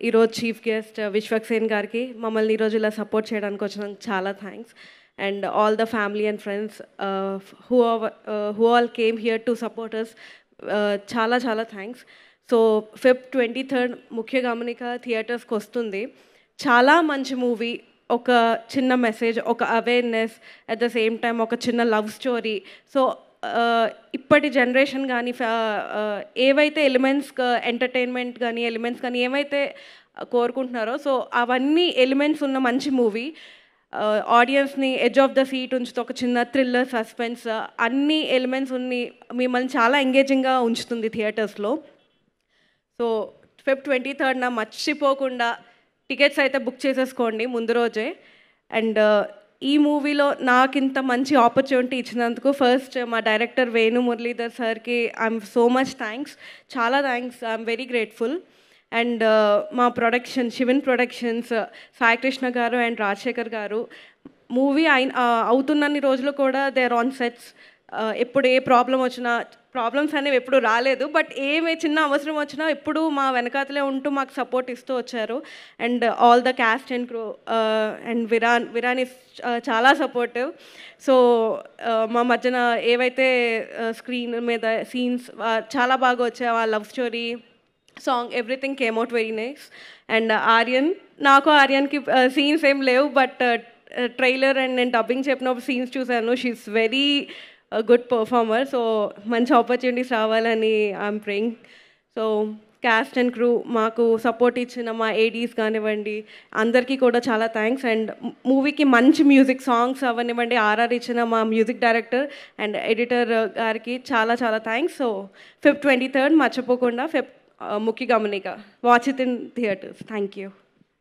ఈరోజు చీఫ్ గెస్ట్ విశ్వక్సేన్ గారికి మమ్మల్ని ఈరోజు ఇలా సపోర్ట్ చేయడానికి వచ్చినందుకు చాలా thanks. And all the family and friends who all came here to support us, చాలా thanks. So Feb 23rd Mukhya గమనిక థియేటర్స్కి వస్తుంది. చాలా మంచి మూవీ, ఒక చిన్న మెసేజ్, ఒక awareness, at the same time ఒక చిన్న లవ్ స్టోరీ. సో ఇప్పటి జనరేషన్ కానీ ఏవైతే ఎలిమెంట్స్, ఎంటర్టైన్మెంట్ కానీ ఎలిమెంట్స్ కానీ ఏవైతే కోరుకుంటున్నారో, సో అవన్నీ ఎలిమెంట్స్ ఉన్న మంచి మూవీ. ఆడియన్స్ని ఎడ్జ్ ఆఫ్ ద సీట్ ఉంచుతూ ఒక చిన్న థ్రిల్లర్, సస్పెన్స్, అన్ని ఎలిమెంట్స్ ఉన్ని మిమ్మల్ని చాలా ఎంగేజింగ్గా ఉంచుతుంది థియేటర్స్లో. సో Feb 23rd మర్చిపోకుండా టికెట్స్ అయితే బుక్ చేసేసుకోండి ముందు రోజే. అండ్ ఈ మూవీలో నాకు ఇంత మంచి ఆపర్చునిటీ ఇచ్చినందుకు ఫస్ట్ మా డైరెక్టర్ వేణు మురళీధర్ సార్కి ఐఎమ్ సో మచ్ థ్యాంక్స్, చాలా thanks, I'm very grateful. And మా ప్రొడక్షన్ శివన్ ప్రొడక్షన్స్, సాయి కృష్ణ గారు అండ్ రాజశేఖర్ గారు, మూవీ అవుతున్నన్ని రోజులు కూడా దే ఆర్ ఆన్ సెట్స్. ఎప్పుడు ఏ ప్రాబ్లం వచ్చినా, ప్రాబ్లమ్స్ అనేవి ఎప్పుడు రాలేదు, బట్ ఏమే చిన్న అవసరం వచ్చినా ఎప్పుడు మా వెనకాతలే ఉంటూ మాకు సపోర్ట్ ఇస్తూ వచ్చారు. And all the cast and crew and Virar is చాలా సపోర్టివ్. సో మా మధ్యన ఏవైతే స్క్రీన్ మీద సీన్స్ చాలా బాగా వచ్చాయి, ఆ love story, song, everything came out very nice. And ఆర్యన్కి సీన్స్ ఏం లేవు, బట్ ట్రైలర్ అండ్ నేను డబ్బింగ్ చెప్పినప్పుడు సీన్స్ చూశాను. She is very good performer. So మంచి ఆపర్చునిటీస్ రావాలని I'm praying. So cast and crew మాకు సపోర్ట్ ఇచ్చిన మా ఏడీస్ కానివ్వండి అందరికీ కూడా చాలా థ్యాంక్స్. అండ్ మూవీకి మంచి మ్యూజిక్ సాంగ్స్ అవనివ్వండి ఆర్ఆర్ ఇచ్చిన మా మ్యూజిక్ డైరెక్టర్ అండ్ ఎడిటర్ గారికి చాలా చాలా థ్యాంక్స్. సో Feb 23rd మర్చిపోకుండా ముఖ్య గమనిక, watch it in theatres. Thank you.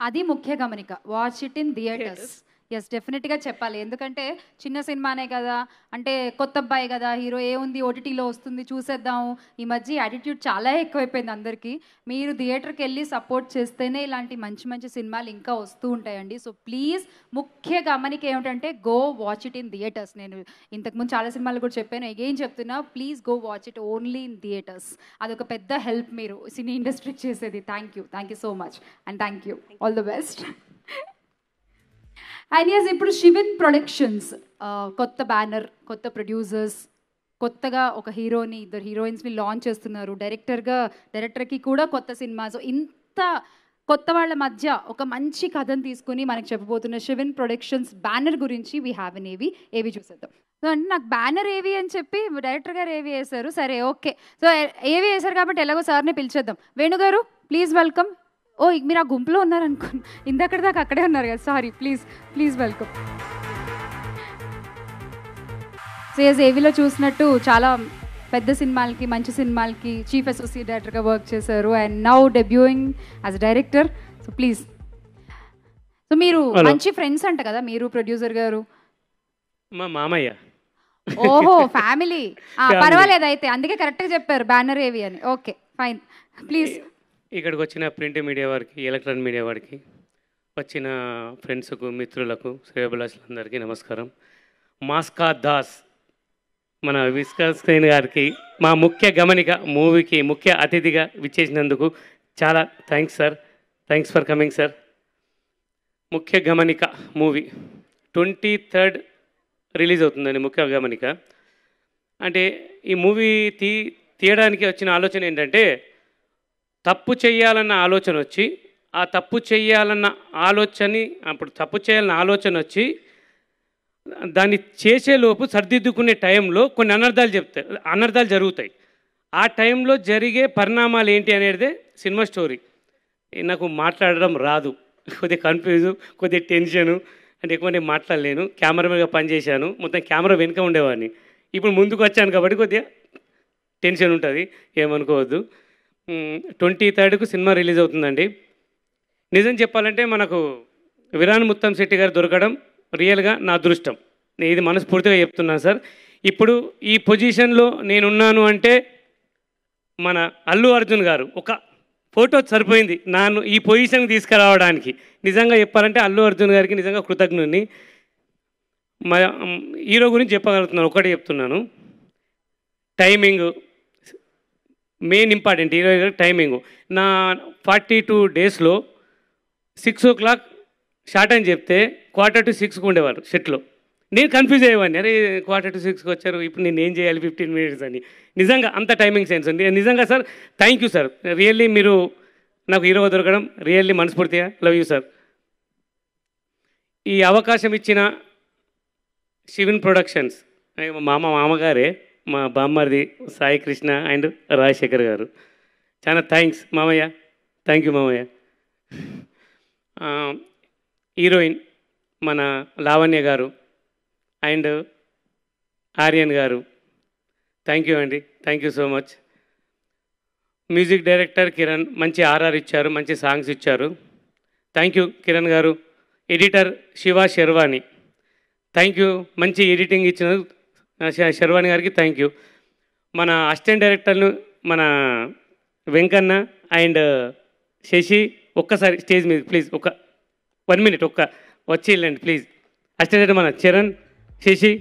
అది ముఖ్య గమనిక, watch it in theatres. Yes, డెఫినెట్గా చెప్పాలి. ఎందుకంటే చిన్న సినిమానే కదా, అంటే కొత్త అబ్బాయి కదా, హీరో ఏముంది ఓటీటీలో వస్తుంది చూసేద్దాము. ఈ మధ్య యాటిట్యూడ్ చాలా ఎక్కువైపోయింది అందరికీ. మీరు థియేటర్కి వెళ్ళి సపోర్ట్ చేస్తేనే ఇలాంటి మంచి మంచి సినిమాలు ఇంకా వస్తూ ఉంటాయండి. సో ప్లీజ్, ముఖ్య గమనిక ఏమిటంటే go watch it in theatres. నేను ఇంతకుముందు చాలా సినిమాలు కూడా చెప్పాను, అగైన్ చెప్తున్నా, please go watch it only in theatres. అదొక పెద్ద హెల్ప్ మీరు సినీ ఇండస్ట్రీకి చేసేది. Thank you so much and thank you. All the best. And yes, ఇప్పుడు శివన్ ప్రొడక్షన్స్ కొత్త బ్యానర్, కొత్త ప్రొడ్యూసర్స్, కొత్తగా ఒక హీరోని, ఇద్దరు హీరోయిన్స్ని లాంచ్ చేస్తున్నారు. డైరెక్టర్కి కూడా కొత్త సినిమా. సో ఇంత కొత్త వాళ్ళ మధ్య ఒక మంచి కథను తీసుకుని మనకు చెప్పబోతున్న శివన్ ప్రొడక్షన్స్ బ్యానర్ గురించి వీ హ్యావ్ ఎన్ ఏవి చూసేద్దాం. సో అంటే నాకు బ్యానర్ ఏవి అని చెప్పి డైరెక్టర్ గారు ఏవి వేశారు. సరే, ఓకే. సో ఏవి వేశారు కాబట్టి ఎలాగో సార్ని పిలిచేద్దాం. వేణుగారు, ప్లీజ్ వెల్కమ్. ఓ, మీరు ఆ గుంపులో ఉన్నారనుకోండి, ఇందక్కడి దాకా అక్కడే ఉన్నారు కదా, సారీ. Please welcome. సిఎస్ ఏవిలో చూసినట్టు చాలా పెద్ద సినిమాలకి, మంచి సినిమాలకి చీఫ్ అసోసియేట్ డైరెక్టర్గా వర్క్ చేశారు and now debuting as director. So please. So మీరు మంచి ఫ్రెండ్స్ అంట కదా మీరు, ప్రొడ్యూసర్ గారు? మా మామయ్య. ఓహో, ఫ్యామిలీ. పర్వాలేదు అయితే, అందుకే కరెక్ట్గా చెప్పారు బ్యానర్ ఏవి అని. Okay, fine. ప్లీజ్. ఇక్కడికి వచ్చిన ప్రింట్ మీడియా వారికి, ఎలక్ట్రానిక్ మీడియా వారికి, వచ్చిన ఫ్రెండ్స్కు, మిత్రులకు, శ్రేయోభిలాషులందరికీ నమస్కారం. మాస్కా దాస్ మన విశ్వక్సేన్ గారికి మా ముఖ్య గమనిక మూవీకి ముఖ్య అతిథిగా విచ్చేసినందుకు చాలా thanks sir. Thanks for coming sir. ముఖ్య గమనిక మూవీ 23rd రిలీజ్ అవుతుందండి. ముఖ్య గమనిక అంటే ఈ మూవీ తీయడానికి వచ్చిన ఆలోచన ఏంటంటే, తప్పు చేయాలన్న ఆలోచన వచ్చి, ఆ తప్పు చేయాలన్న ఆలోచన వచ్చి దాన్ని చేసేలోపు సర్దిద్దుకునే టైంలో కొన్ని అనర్థాలు జరుగుతాయి. ఆ టైంలో జరిగే పరిణామాలు ఏంటి అనేది సినిమా స్టోరీ. నాకు మాట్లాడడం రాదు, కొద్దిగా కన్ఫ్యూజు, కొద్దిగా టెన్షను, అంటే ఎక్కువ నేను మాట్లాడలేను. కెమెరామెన్గా పనిచేశాను, మొత్తం కెమెరా వెనుక ఉండేవాడిని. ఇప్పుడు ముందుకు వచ్చాను కాబట్టి కొద్దిగా టెన్షన్ ఉంటుంది, ఏమనుకోవద్దు. 23rd సినిమా రిలీజ్ అవుతుందండి. నిజం చెప్పాలంటే మనకు విరాన్ ముత్తం శెట్టి గారు దొరకడం రియల్గా నా అదృష్టం. నేను ఇది మనస్ఫూర్తిగా చెప్తున్నాను సార్. ఇప్పుడు ఈ పొజిషన్లో నేనున్నాను అంటే మన అల్లు అర్జున్ గారు ఒక ఫోటో సరిపోయింది నన్ను ఈ పొజిషన్కి తీసుకురావడానికి. నిజంగా చెప్పాలంటే అల్లు అర్జున్ గారికి నిజంగా కృతజ్ఞుని. మా హీరో గురించి చెప్పగలుగుతున్నాను, ఒకటే చెప్తున్నాను. Timing main important. హీరో గారి టైమింగ్. నా 42 డేస్లో 6 o'clock షార్ట్ అని చెప్తే 5:45 ఉండేవారు సెట్లో. నేను కన్ఫ్యూజ్ అయ్యేవాడిని, అరే 5:45 వచ్చారు, ఇప్పుడు నేను ఏం చేయాలి 15 minutes అని. నిజంగా అంత టైమింగ్ సెన్స్ ఉంది. నిజంగా sir thank you sir. Really మీరు నాకు హీరోగా దొరకడం రియల్లీ మనస్ఫూర్తిగా లవ్ యూ సార్. ఈ అవకాశం ఇచ్చిన శివన్ ప్రొడక్షన్స్ మామగారే, మా బామ్మర్ది సాయి కృష్ణ అండ్ రాజశేఖర్ గారు, చాలా థ్యాంక్స్ మామయ్య. థ్యాంక్ యూ మామయ్య. హీరోయిన్ మన లావణ్య గారు అండ్ ఆర్యన్ గారు, థ్యాంక్ యూ అండి, thank you so much. Music director Kiran మంచి ఆర్ఆర్ ఇచ్చారు, మంచి సాంగ్స్ ఇచ్చారు. థ్యాంక్ యూ కిరణ్ గారు. Editor Shiva Sharvani, thank you, మంచి ఎడిటింగ్ ఇచ్చిన శర్వాణి గారికి థ్యాంక్ యూ. మన అసిస్టెంట్ డైరెక్టర్లు మన వెంకన్న అండ్ శశి, ఒక్కసారి స్టేజ్ మీద ప్లీజ్, 1 minute వచ్చి వెళ్ళండి ప్లీజ్. అసిస్టెంట్ డైరెక్టర్ మన చరణ్, శశి.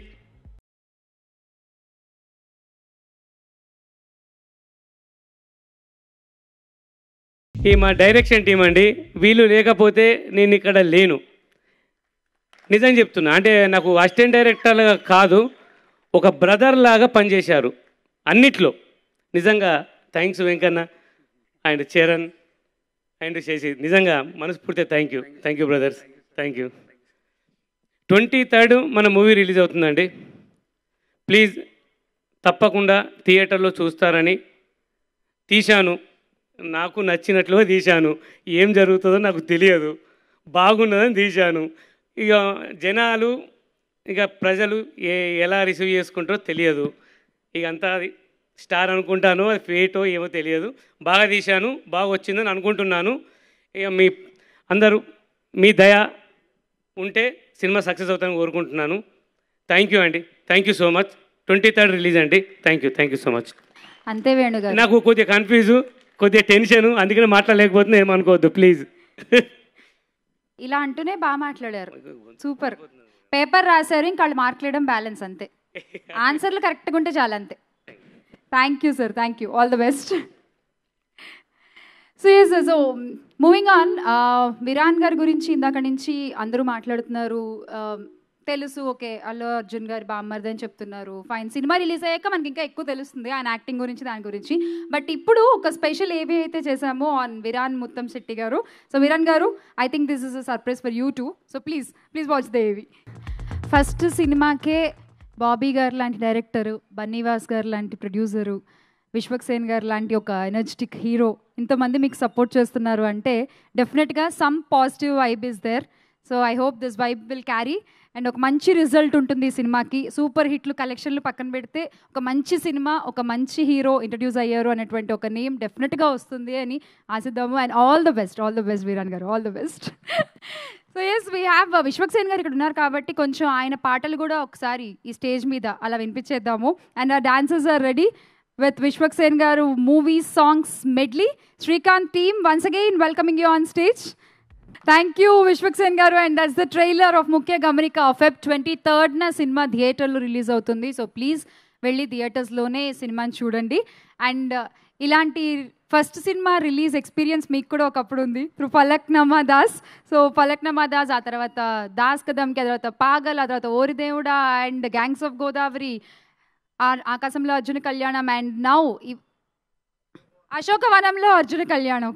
ఈ మా డైరెక్షన్ టీం అండి, వీళ్ళు లేకపోతే నేను ఇక్కడ లేను. నిజం చెప్తున్నా, అంటే నాకు అసిస్టెంట్ డైరెక్టర్గా కాదు, ఒక బ్రదర్ లాగా పనిచేశారు అన్నిట్లో. నిజంగా thanks Venkanna and Charan and Shashi, నిజంగా మనస్ఫూర్తిగా thank you brothers, thank you. 23rd మన మూవీ రిలీజ్ అవుతుందండి. ప్లీజ్ తప్పకుండా థియేటర్లో చూస్తారని తీశాను. నాకు నచ్చినట్లుగా తీశాను. ఏం జరుగుతుందో నాకు తెలియదు, బాగున్నదని తీశాను. ఇక జనాలు ఇక ప్రజలు ఎలా రిసీవ్ చేసుకుంటారో తెలియదు. ఇక అంతా అది స్టార్ అనుకుంటాను, అది ఫేటో ఏమో తెలియదు. బాగా తీశాను, బాగా వచ్చిందని అనుకుంటున్నాను. ఇక మీ అందరూ మీ దయ ఉంటే సినిమా సక్సెస్ అవుతానని కోరుకుంటున్నాను. థ్యాంక్ యూ అండి, thank you so much. 23rd release అండి. Thank you so much. అంతే వేణుగారు. నాకు కొద్దిగా కన్ఫ్యూజు, కొద్దిగా టెన్షను, అందుకనే మాట్లాడలేకపోతున్నా, ఏమనుకోవద్దు ప్లీజ్. ఇలా అంటూనే బాగా మాట్లాడారు, సూపర్. పేపర్ రాశారు, ఇంకా వాళ్ళు మార్కులేయడం బ్యాలెన్స్, అంతే. ఆన్సర్లు కరెక్ట్గా ఉంటే చాలు, అంతే. Thank you sir, thank you, all the best. So yes, so moving on, Viran గారి గురించి ఇందాక నుంచి అందరూ మాట్లాడుతున్నారు. తెలుసు, ఓకే, అల్లు అర్జున్ గారి బామ్మర్ది అని చెప్తున్నారు. ఫైన్, సినిమా రిలీజ్ అయ్యాక మనకి ఇంకా ఎక్కువ తెలుస్తుంది ఆయన యాక్టింగ్ గురించి, దాని గురించి. బట్ ఇప్పుడు ఒక స్పెషల్ ఏవి అయితే చేశామో ఆన్ విరాన్ ముత్తం శెట్టి గారు. సో విరాన్ గారు, I think this is a surprise for you two. So please watch the ఏవి. ఫస్ట్ సినిమాకే బాబీ గారు లాంటి డైరెక్టరు, బన్నీవాస్ గారు లాంటి ప్రొడ్యూసరు, విశ్వక్సేన్ గారు లాంటి ఒక ఎనర్జెటిక్ హీరో ఇంతమంది మీకు సపోర్ట్ చేస్తున్నారు అంటే డెఫినెట్గా some positive vibe is there. So I hope this vibe will carry and ఒక మంచి రిజల్ట్ ఉంటుంది ఈ సినిమాకి. సూపర్ హిట్లు, కలెక్షన్లు పక్కన పెడితే ఒక మంచి సినిమా, ఒక మంచి హీరో ఇంట్రడ్యూస్ అయ్యారు అనేటువంటి ఒక నేమ్ డెఫినెట్గా వస్తుంది అని ఆశిద్దాము. And all the best Viran garu, all the best. So yes, we have Vishwaksen garu ఇక్కడ ఉన్నారు కాబట్టి కొంచెం ఆయన పాటలు కూడా ఒకసారి ఈ స్టేజ్ మీద అలా వినిపించేద్దాము. అండ్ ఆ dancers are ready with Vishwaksen garu movies songs medley. Srikanth team once again welcoming you on stage. Thank you Vishwaksen garu. And that's the trailer of Mukhya Gamanika. Feb 23rd సినిమా థియేటర్లో రిలీజ్ అవుతుంది. సో ప్లీజ్ వెళ్ళి థియేటర్స్లోనే సినిమాని చూడండి. అండ్ ఇలాంటి ఫస్ట్ సినిమా రిలీజ్ ఎక్స్పీరియన్స్ మీకు కూడా ఒకప్పుడు ఉంది త్రూ ఫలక్నామా దాస్. సో ఫలక్నామా దాస్, ఆ తర్వాత దాస్ కదమ్కి, ఆ తర్వాత పాగల్, ఆ తర్వాత Oridevuda and gangs of Godavari, ఆకాశంలో అర్జున కళ్యాణం, అండ్ నౌ అశోకవనంలో Arjuna Kalyanam.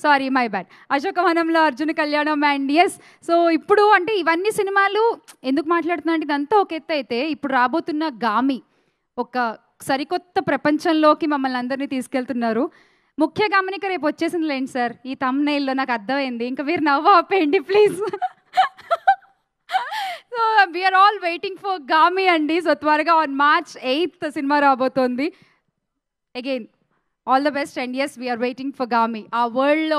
Sorry my bad, అశోకవనంలో Arjuna Kalyanam. And yes, so ఇప్పుడు అంటే ఇవన్నీ సినిమాలు ఎందుకు మాట్లాడుతున్నా అంటే ఇదంతా ఒక ఎత్తు అయితే, ఇప్పుడు రాబోతున్న గామి ఒక సరికొత్త ప్రపంచంలోకి మమ్మల్ని అందరినీ తీసుకెళ్తున్నారు. ముఖ్య గమనిక రేపు వచ్చేసింది లేండి సార్, ఈ థంబ్నెయిల్లో నాకు అర్థమైంది. ఇంకా మీరు నవ్వు ఆపేయండి please. So we're all waiting for Gaami అండి. సో త్వరగా ఆన్ March 8th సినిమా రాబోతోంది. Again all the best. And yes, we're waiting for Gaami. ఆ వరల్డ్లో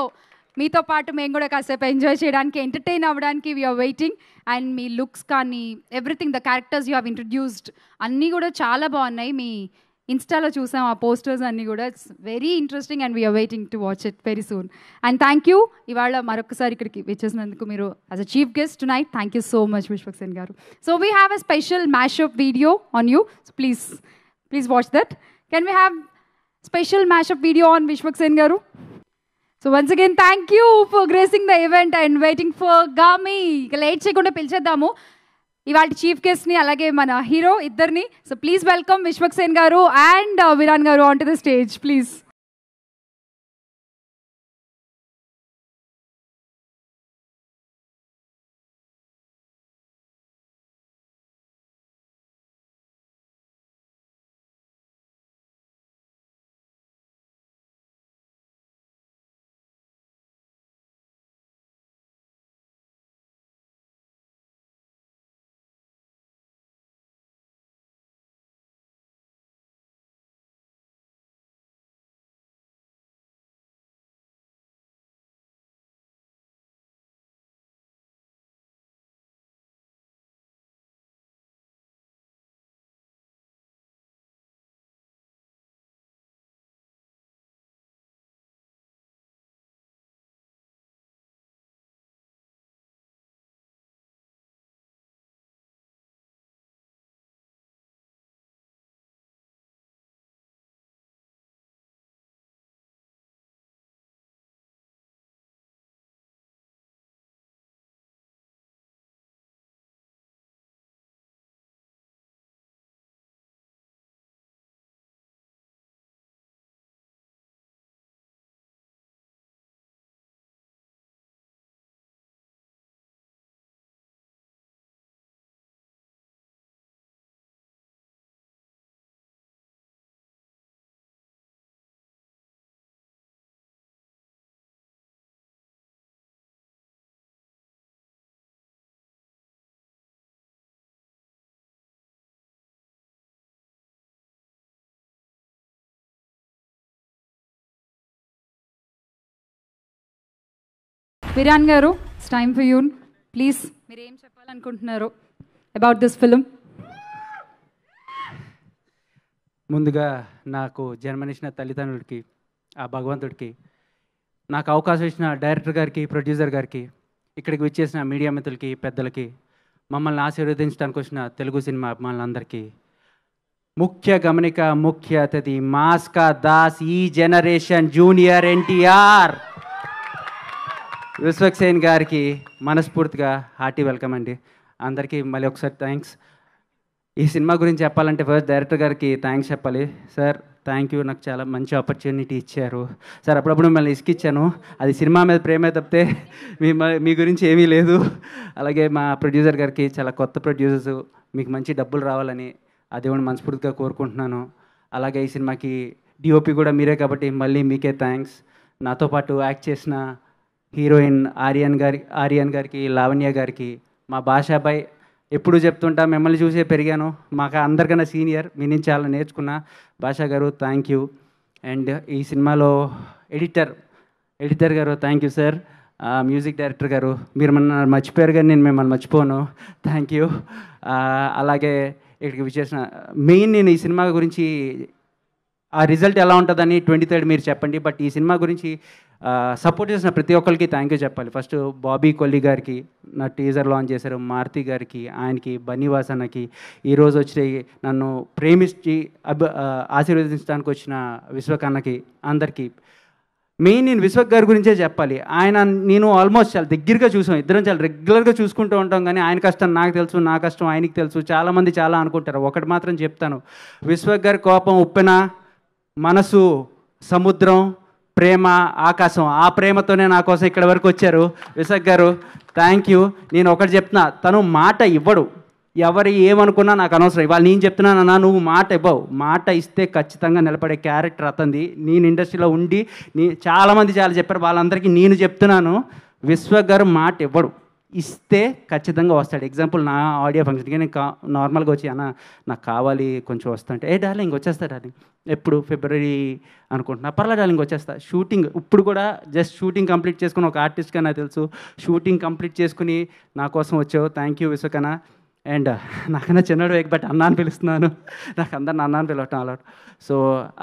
మీతో పాటు మేము కూడా కాసేపు ఎంజాయ్ చేయడానికి, ఎంటర్టైన్ అవ్వడానికి వీఆర్ వెయిటింగ్. అండ్ మీ లుక్స్ కానీ everything, the characters you have introduced అన్నీ కూడా చాలా బాగున్నాయి. మీ ఇన్స్టాలో చూసాం ఆ పోస్టర్స్ అన్నీ కూడా. It's very interesting and we're waiting to watch it very soon. And thank you ఇవాళ మరొకసారి ఇక్కడికి వచ్చేసినందుకు మీరు as a chief guest tonight. Thank you so much Vishwaksen garu. So we have a special mashup video on you. So please watch that. Can we have special mashup video on Vishwaksen garu. So once again thank you for gracing the event and waiting for Gami. ఇక late చేయకుండా పిలిచేద్దాము ఇవాళ chief guest ని, అలాగే మన hero ఇద్దరిని. So please welcome Vishwaksen garu and Viran garu on to the stage please. Viran garu, it's time for you. Please మీరు ఏం చెప్పాలనుకుంటున్నారు అబౌట్ దిస్ ఫిలిం? ముందుగా నాకు జన్మనిచ్చిన తల్లిదండ్రులకి, ఆ భగవంతుడికి, నాకు అవకాశం ఇచ్చిన డైరెక్టర్ గారికి, ప్రొడ్యూసర్ గారికి, ఇక్కడికి విచ్చేసిన మీడియా మిత్రులకి, పెద్దలకి, మమ్మల్ని ఆశీర్వదించడానికి వచ్చిన తెలుగు సినిమా అభిమానులందరికీ, ముఖ్య గమనిక, ముఖ్య అతిథి, మాస్కా దాస్, ఈ జనరేషన్ జూనియర్ ఎన్టీఆర్ విశ్వక్సేన్ గారికి మనస్ఫూర్తిగా హార్టీ వెల్కమ్ అండి. అందరికీ మళ్ళీ ఒకసారి థ్యాంక్స్. ఈ సినిమా గురించి చెప్పాలంటే ఫస్ట్ డైరెక్టర్ గారికి థ్యాంక్స్ చెప్పాలి. సార్ థ్యాంక్ యూ, నాకు చాలా మంచి ఆపర్చునిటీ ఇచ్చారు సార్. అప్పుడప్పుడు మిమ్మల్ని ఇసుకిచ్చాను, అది సినిమా మీద ప్రేమే తప్పితే మీ గురించి ఏమీ లేదు. అలాగే మా ప్రొడ్యూసర్ గారికి, చాలా కొత్త ప్రొడ్యూసర్స్, మీకు మంచి డబ్బులు రావాలని ఆ దేవుని మనస్ఫూర్తిగా కోరుకుంటున్నాను. అలాగే ఈ సినిమాకి డిఓపి కూడా మీరే కాబట్టి మళ్ళీ మీకే థ్యాంక్స్. నాతో పాటు యాక్ట్ చేసిన హీరోయిన్ ఆర్యన్ గారికి, లావణ్య గారికి, మా భాషాబాయ్, ఎప్పుడు చెప్తుంటా మిమ్మల్ని చూసే పెరిగాను, మాకు అందరికన్నా సీనియర్, మీ నుంచి చాలా నేర్చుకున్నా. భాషా గారు థ్యాంక్ యూ. అండ్ ఈ సినిమాలో ఎడిటర్ గారు thank you sir. Music director గారు, మీరు మన మర్చిపోయారు కానీ నేను మిమ్మల్ని మర్చిపోను, థ్యాంక్ యూ. అలాగే ఇక్కడికి విచ్చేసిన మెయిన్, నేను ఈ సినిమా గురించి ఆ రిజల్ట్ ఎలా ఉంటుందని 23rd మీరు చెప్పండి. బట్ ఈ సినిమా గురించి సపోర్ట్ చేసిన ప్రతి ఒక్కరికి థ్యాంక్ యూ చెప్పాలి. ఫస్ట్ బాబీ కొల్లి గారికి, నా టీజర్ లాంచ్ చేశారు, మారుతి గారికి, ఆయనకి, బన్నీవాస్ అన్నకి, ఈరోజు వచ్చి నన్ను ప్రేమించి ఆశీర్వదించడానికి వచ్చిన విశ్వక్ అన్నకి, అందరికీ. మెయిన్ నేను విశ్వక్ గారి గురించే చెప్పాలి. నేను ఆల్మోస్ట్ చాలా దగ్గరగా చూసాం, ఇద్దరం చాలా రెగ్యులర్గా చూసుకుంటూ ఉంటాం. కానీ ఆయన కష్టం నాకు తెలుసు, నా కష్టం ఆయనకి తెలుసు. చాలామంది చాలా అనుకుంటారు. ఒకటి మాత్రం చెప్తాను, విశ్వక్ గారి కోపం ఉప్పెన, మనసు సముద్రం, ప్రేమ ఆకాశం. ఆ ప్రేమతోనే నా కోసం ఇక్కడ వరకు వచ్చారు విశ్వక్ గారు, థ్యాంక్ యూ. నేను ఒకటి చెప్తున్నా, తను మాట ఇవ్వడు, ఎవరు ఏమనుకున్నా నాకు అనవసరం. ఇవాళ నేను చెప్తున్నానన్నా, నువ్వు మాట ఇవ్వవు. మాట ఇస్తే ఖచ్చితంగా నిలబడే క్యారెక్టర్ అతంది. నేను ఇండస్ట్రీలో ఉండి చాలామంది చాలా చెప్పారు, వాళ్ళందరికీ నేను చెప్తున్నాను, విశ్వక్ గారు మాట ఇవ్వడు, ఇస్తే ఖచ్చితంగా వస్తాడు. ఎగ్జాంపుల్, నా ఆడియో ఫంక్షన్కి నేను నార్మల్గా వచ్చి, అన్న నాకు కావాలి కొంచెం వస్తుంటే, ఏ డార్లింగ్ వచ్చేస్తా డార్లింగ్, ఎప్పుడు ఫిబ్రవరి అనుకుంటున్నా, పర్లేదు డార్లింగ్ వచ్చేస్తా. షూటింగ్ ఇప్పుడు కూడా జస్ట్ షూటింగ్ కంప్లీట్ చేసుకుని, ఒక ఆర్టిస్ట్గా నాకు తెలుసు, షూటింగ్ కంప్లీట్ చేసుకుని నా కోసం వచ్చావు, థ్యాంక్ యూ విశ్వకన్నా. అండ్ నాకన్నా చిన్నడు, బట్ అన్న అని పిలుస్తున్నాను, నాకు అందరిని అన్న అని పిలవటం అలవాటు. సో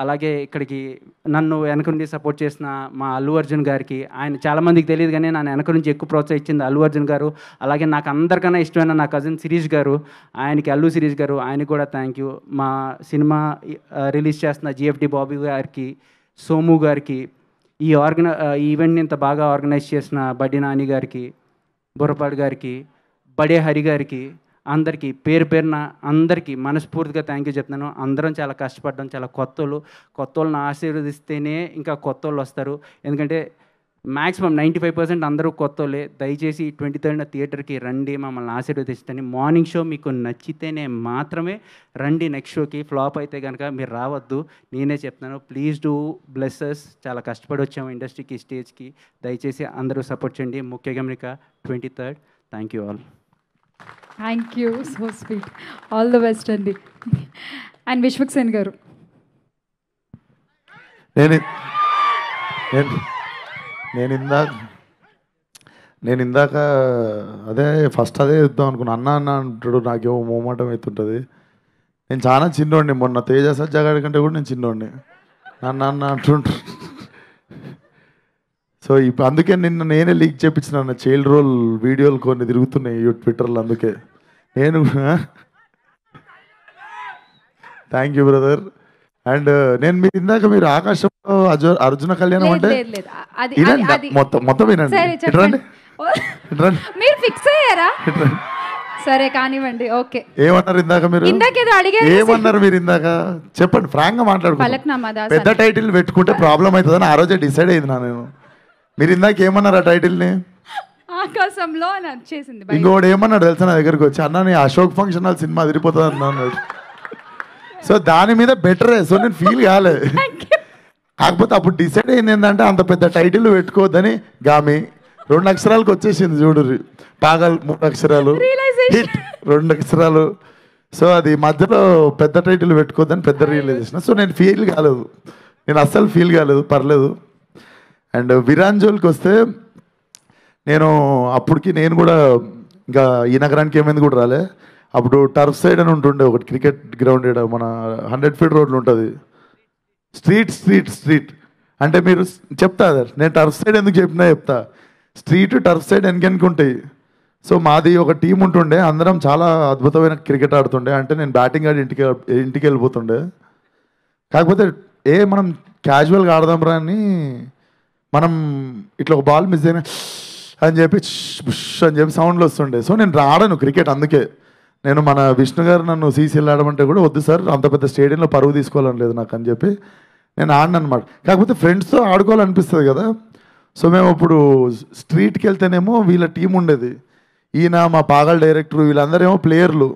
అలాగే ఇక్కడికి నన్ను వెనక నుండి సపోర్ట్ చేసిన మా అల్లు అర్జున్ గారికి, ఆయన చాలామందికి తెలియదు కానీ నన్ను వెనక నుంచి ఎక్కువ ప్రోత్సహించింది అల్లు అర్జున్ గారు. అలాగే నాకు అందరికన్నా ఇష్టమైన నా కజిన్ శిరీష్ గారు, ఆయనకి, అల్లు శిరీష్ గారు, ఆయనకి కూడా థ్యాంక్ యూ. మా సినిమా రిలీజ్ చేస్తున్న జిఎఫ్డి బాబీ గారికి, సోము గారికి, ఈ ఈవెంట్ని ఇంత బాగా ఆర్గనైజ్ చేసిన బడ్డి నాని గారికి, బుర్రపాడు గారికి, బడే హరి గారికి, అందరికీ పేరు పేరున అందరికీ మనస్ఫూర్తిగా థ్యాంక్ యూ చెప్తున్నాను. అందరం చాలా కష్టపడ్డాం, చాలా కొత్త వాళ్ళని ఆశీర్వదిస్తేనే ఇంకా కొత్త వాళ్ళు వస్తారు. ఎందుకంటే మ్యాక్సిమం 95% అందరూ కొత్త వాళ్ళే. దయచేసి 23rd థియేటర్కి రండి, మమ్మల్ని ఆశీర్వదిస్తని. మార్నింగ్ షో మీకు నచ్చితేనే మాత్రమే రండి, నెక్స్ట్ షోకి. ఫ్లాప్ అయితే కనుక మీరు రావద్దు, నేనే చెప్తున్నాను. Please do blesses. చాలా కష్టపడి వచ్చాము ఇండస్ట్రీకి, స్టేజ్కి. దయచేసి అందరూ సపోర్ట్ చేయండి. ముఖ్య గమనిక 23rd. Thank you all. Thank you, so sweet, all the best అండి. అండ్ విశ్వక్సేన్ గారు, నేను ఇందాక అదే ఫస్ట్ అదే చెప్తాం అనుకున్నా. అన్న అంటాడు, నాకేమో మోమాటం అవుతుంటుంది. నేను చాలా చిన్నోడిని, మొన్న తేజ సజ్జగాడి కంటే కూడా నేను చిన్నోడిని, అన్న అంటుంటారు. సో ఇప్పుడు అందుకే నేనే లీక్ చేయించిన చైల్డ్ రోల్ వీడియోలు కొన్ని తిరుగుతున్నాయి ట్విట్టర్లో. అందుకే నేను థ్యాంక్ యూ బ్రదర్. అండ్ నేను మీరు ఇందాక మీరు ఆకాశంలో అర్జున కళ్యాణం అంటే మొత్తం వినండి. మీరు ఫిక్స్ అయ్యారా? సరే కానివ్వండి, ఓకే. ఏమన్నారు ఇందాక మీరు? ఏమన్నారు మీరు ఇందాక? చెప్పండి, ఫ్రాంక్ గా మాట్లాడుకుంటాం. పెద్ద టైటిల్ పెట్టుకుంటే ప్రాబ్లం అవుతుందని ఆ రోజే డిసైడ్ అయింది నేను. మీరు ఇందాక ఏమన్నారు ఆ టైటిల్ని? ఆకాశంలో వచ్చేసింది. ఇంకోటి ఏమన్నాడు తెలుసా నా దగ్గరికి వచ్చి, అన్న నీ అశోక్ ఫంక్షన్ హాల్ సినిమా అదిరిపోతుంది అన్నాడు. సో దాని మీద బెటరే. సో నేను ఫీల్ కాలేదు. కాకపోతే అప్పుడు డిసైడ్ అయింది ఏంటంటే అంత పెద్ద టైటిల్ పెట్టుకోవద్దని. గామి 2 అక్షరాలకు వచ్చేసింది చూడు, పాగల్ 3 అక్షరాలు, హిట్ 2 అక్షరాలు. సో అది మధ్యలో పెద్ద టైటిల్ పెట్టుకోవద్దని పెద్ద రియలైజేషన్. సో నేను ఫీల్ కాలేదు, నేను అస్సలు ఫీల్ కాలేదు, పర్లేదు. అండ్ విరాంజోల్కి వస్తే నేను అప్పటికి నేను కూడా ఇంకా ఈ నగరానికి ఏమైంది కూడా రాలే. అప్పుడు టర్ఫ్ సైడ్ అని ఉంటుండే ఒకటి క్రికెట్ గ్రౌండ్ ఇక్కడ మన 100 feet రోడ్లు ఉంటుంది. స్ట్రీట్ అంటే మీరు చెప్తా నేను టర్ఫ్ సైడ్ ఎందుకు చెప్పినా చెప్తా. స్ట్రీట్ టర్ఫ్ సైడ్ వెనకెనక ఉంటాయి. సో మాది ఒక టీం ఉంటుండే, అందరం చాలా అద్భుతమైన క్రికెట్ ఆడుతుండే. అంటే నేను బ్యాటింగ్ ఆడి ఇంటికి వెళ్ళిపోతుండే. కాకపోతే మనం క్యాజువల్గా ఆడదాం రా అని మనం ఇట్లా ఒక బాల్ మిస్ అయినా అని చెప్పి బుష్ అని చెప్పి సౌండ్లు వస్తుండే. సో నేను ఆడను క్రికెట్. అందుకే నేను మన విష్ణు గారు నన్ను సీసీఎల్ ఆడమంటే కూడా వద్దు సార్, అంత పెద్ద స్టేడియంలో పరువు తీసుకోవాలని లేదు నాకు అని చెప్పి నేను ఆడను అనమాట. కాకపోతే ఫ్రెండ్స్తో ఆడుకోవాలనిపిస్తుంది కదా. సో మేము ఇప్పుడు స్ట్రీట్కి వెళ్తేనేమో వీళ్ళ టీం ఉండేది, ఈయన మా పాగల్ డైరెక్టర్, వీళ్ళందరేమో ప్లేయర్లు.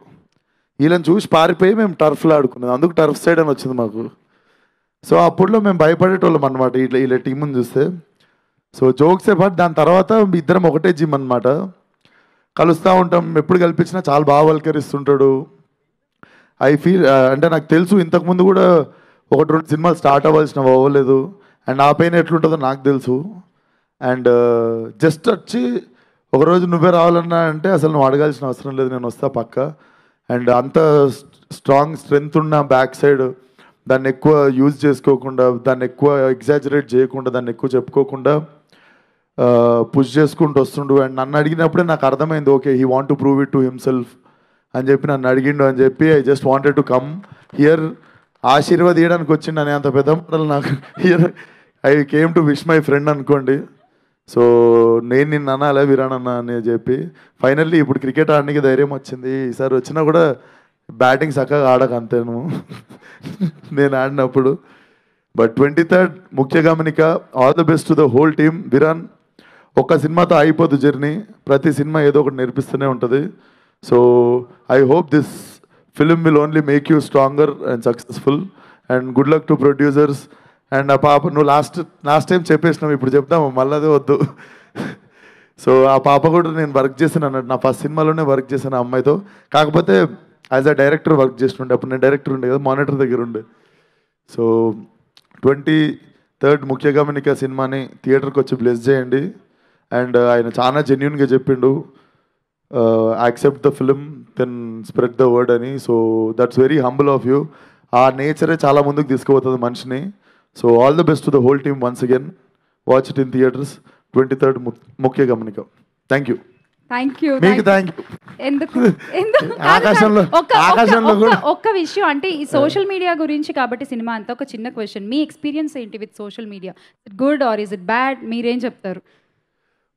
వీళ్ళని చూసి పారిపోయి మేము టర్ఫ్లో ఆడుకున్నాం. అందుకు టర్ఫ్ సైడ్ అని వచ్చింది మాకు. సో అప్పుడులో మేము భయపడేటోళ్ళం అనమాట ఇట్లా వీళ్ళ టీముని చూస్తే. సో జోక్సే పాటు దాని తర్వాత ఇద్దరం ఒకటే జిమ్ అనమాట, కలుస్తూ ఉంటాం. ఎప్పుడు కల్పించినా చాలా బాగా వల్కరిస్తుంటాడు. ఐ ఫీల్ అంటే నాకు తెలుసు ఇంతకుముందు కూడా 1-2 సినిమాలు స్టార్ట్ అవ్వాల్సినవి అవ్వలేదు. అండ్ ఆ పైన ఎట్లుంటుందో నాకు తెలుసు. అండ్ జస్ట్ వచ్చి ఒకరోజు నువ్వే రావాలన్నా అంటే అసలు నువ్వు అడగాల్సిన అవసరం లేదు, నేను వస్తా పక్క. అండ్ అంత స్ట్రాంగ్ స్ట్రెంగ్త్ ఉన్న బ్యాక్ సైడ్ దాన్ని ఎక్కువ యూజ్ చేసుకోకుండా, దాన్ని ఎక్కువ ఎగ్జాజరేట్ చేయకుండా, దాన్ని ఎక్కువ చెప్పుకోకుండా పుష్ చేసుకుంటూ వస్తుండు. అండ్ నన్ను అడిగినప్పుడే నాకు అర్థమైంది, okay he want to prove it to himself అని చెప్పి నన్ను అడిగిండు అని చెప్పి I just wanted to come here. ఆశీర్వాదీయడానికి వచ్చిండు అని అంత పెద్ద మాటలు నాకు here. I came to wish my friend అనుకోండి. సో నేను నిన్ను అనాలే వీరానన్నా అని చెప్పి ఫైనల్లీ ఇప్పుడు క్రికెట్ ఆడడానికి ధైర్యం వచ్చింది. ఈసారి వచ్చినా కూడా బ్యాటింగ్ చక్కగా ఆడక అంతేను నేను ఆడినప్పుడు. But 23rd Mukhya Gamanika, all the best to the whole team. Viran, ఒక్క సినిమాతో అయిపోదు జర్నీ, ప్రతి సినిమా ఏదో ఒకటి నేర్పిస్తూనే ఉంటుంది. So I hope this film will only make you stronger and successful. And good luck to producers. And ఆ పాప నువ్వు లాస్ట్ టైం చెప్పేసినావు, ఇప్పుడు చెప్తాము మళ్ళీ అదే వద్దు. సో ఆ పాప కూడా నేను వర్క్ చేశాను అన్నట్టు, నా ఫస్ట్ సినిమాలోనే వర్క్ చేశాను ఆ అమ్మాయితో. కాకపోతే యాజ్ అ డైరెక్టర్ వర్క్ చేస్తుండే, అప్పుడు నేను డైరెక్టర్ ఉండే కదా, మానిటర్ దగ్గర ఉండే. సో 23rd ముఖ్య గమనిక సినిమాని థియేటర్కి వచ్చి బ్లెస్ చేయండి. అండ్ ఆయన చాలా జెన్యున్గా చెప్పిండు, accept the film then spread the word అని. So that's very humble of you. ఆ నేచరే చాలా ముందుకు తీసుకుపోతుంది మనిషిని. So all the best to the whole team once again. Watch it in theaters 23rd Mukhya Gamanika. Thank you. మీకు థ్యాంక్ యూ. ఎందుకు ఆకాశంలో కూడా ఒక్క విషయం అంటే ఈ సోషల్ మీడియా గురించి కాబట్టి సినిమా అంతా ఒక చిన్న క్వశ్చన్, మీ ఎక్స్పీరియన్స్ ఏంటి with social media? Good or is it bad? మీరేం చెప్తారు?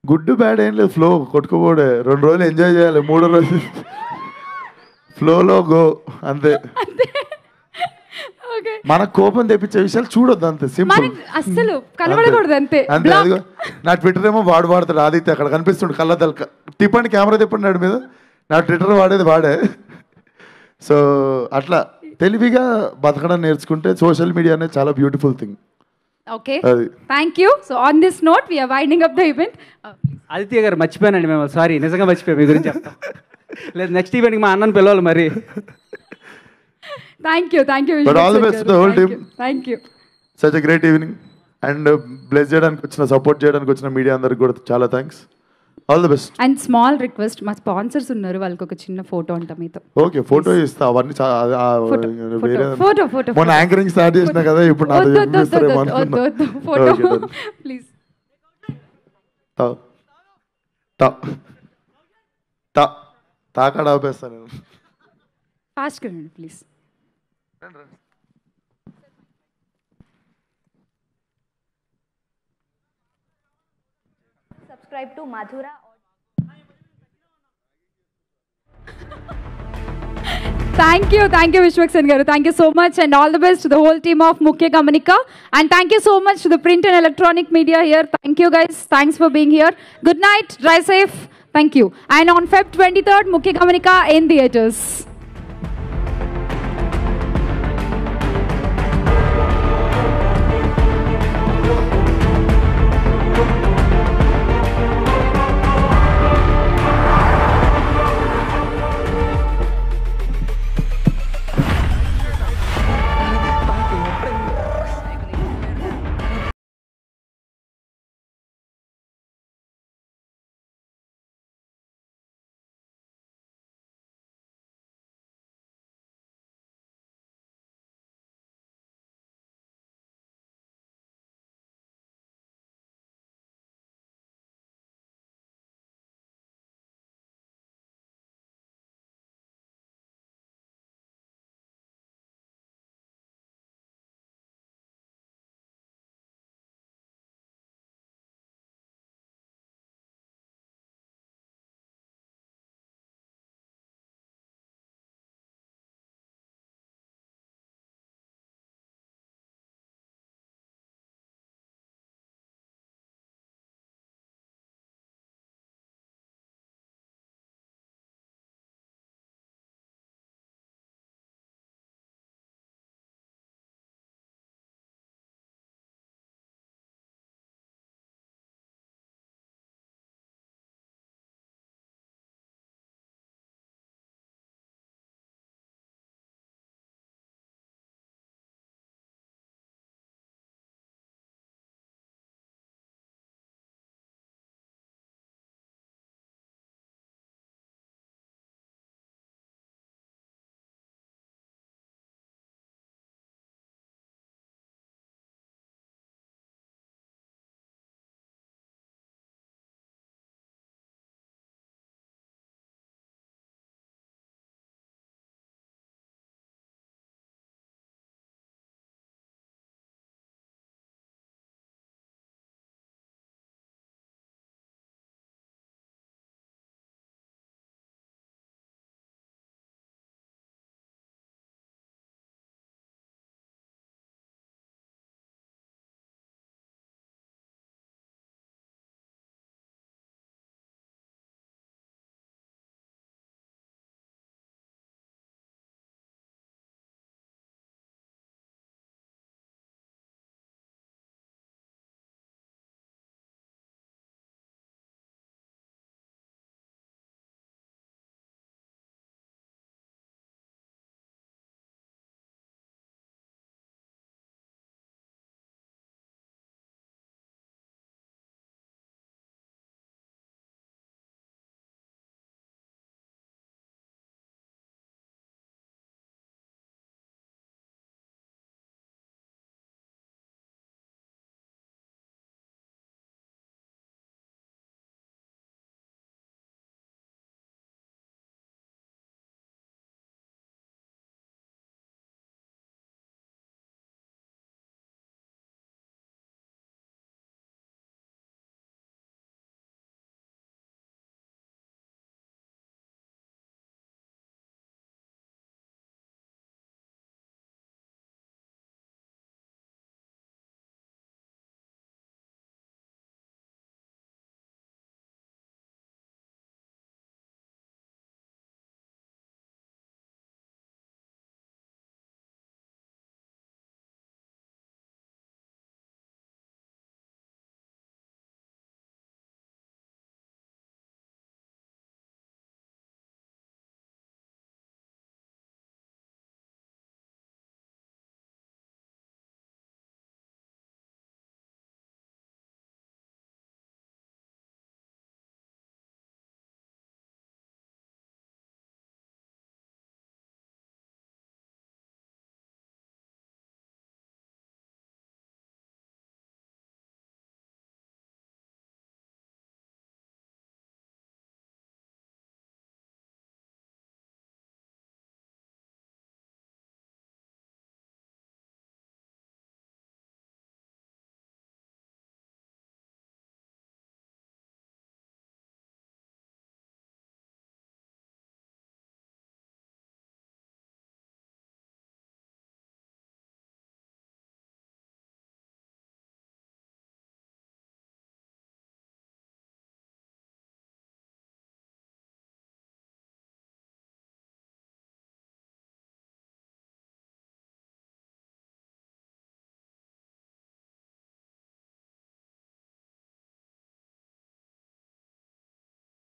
గుడ్ బ్యాడ్ ఏం లేదు, ఫ్లో కొట్టుకోబోడే. 2 రోజులు ఎంజాయ్ చేయాలి, 3వ రోజు ఫ్లోలో గో అంతే. మన కోపం తెప్పించే విషయాలు చూడొద్దు, అంతే సింపుల్. అస్సలు కనబడకూడదు అంతే. అంతే. అదిగో నా ట్విట్టర్ ఏమో వాడతాడు ఆదిత్య, అక్కడ కనిపిస్తుండు కళ్ళ తిప్పండి, కెమెరా తిప్పండి నాడి మీద. నా ట్విట్టర్ వాడే. సో అట్లా తెలివిగా బతకడం నేర్చుకుంటే సోషల్ మీడియా అనేది చాలా beautiful thing. Okay, thank you. So on this note we're winding up the event. Aditya గారు మర్చిపోయానండి మేము, సారీ, నిజంగా మర్చిపోయాం మీ గురించి చెప్తాం. లేదు నెక్స్ట్ ఈవెంట్కి మా అన్నని పిలవాలి మరి. Thank you. But all the best to the whole team. Thank you. Such a great evening. And bless చేయడానికి వచ్చిన, సపోర్ట్ చేయడానికి వచ్చిన మీడియా అందరికి కూడా చాలా thanks. All the best. And small request, మా స్పాన్సర్స్ ఉన్నారు, వాళ్ళకి ఒక చిన్న ఫోటో అంట మీతో. ఓకే, ఫోటో ఇస్తా. అవన్నీ ఫోటో మొన్న యాంకరింగ్ స్టార్ట్ చేసినా కదా, ఇప్పుడు ఫోటో ప్లీజ్. తాకాడ ఆపేస్తా నేను. ఫాస్ట్ రండి please. Subscribe to Madhura. Thank you, Vishwaksen garu. Thank you so much, and all the best to the whole team of Mukhya Gamanika. And thank you so much to the print and electronic media here. Thank you guys. Thanks for being here. Good night. Drive safe. Thank you. And on Feb 23rd, Mukhya Gamanika in theaters.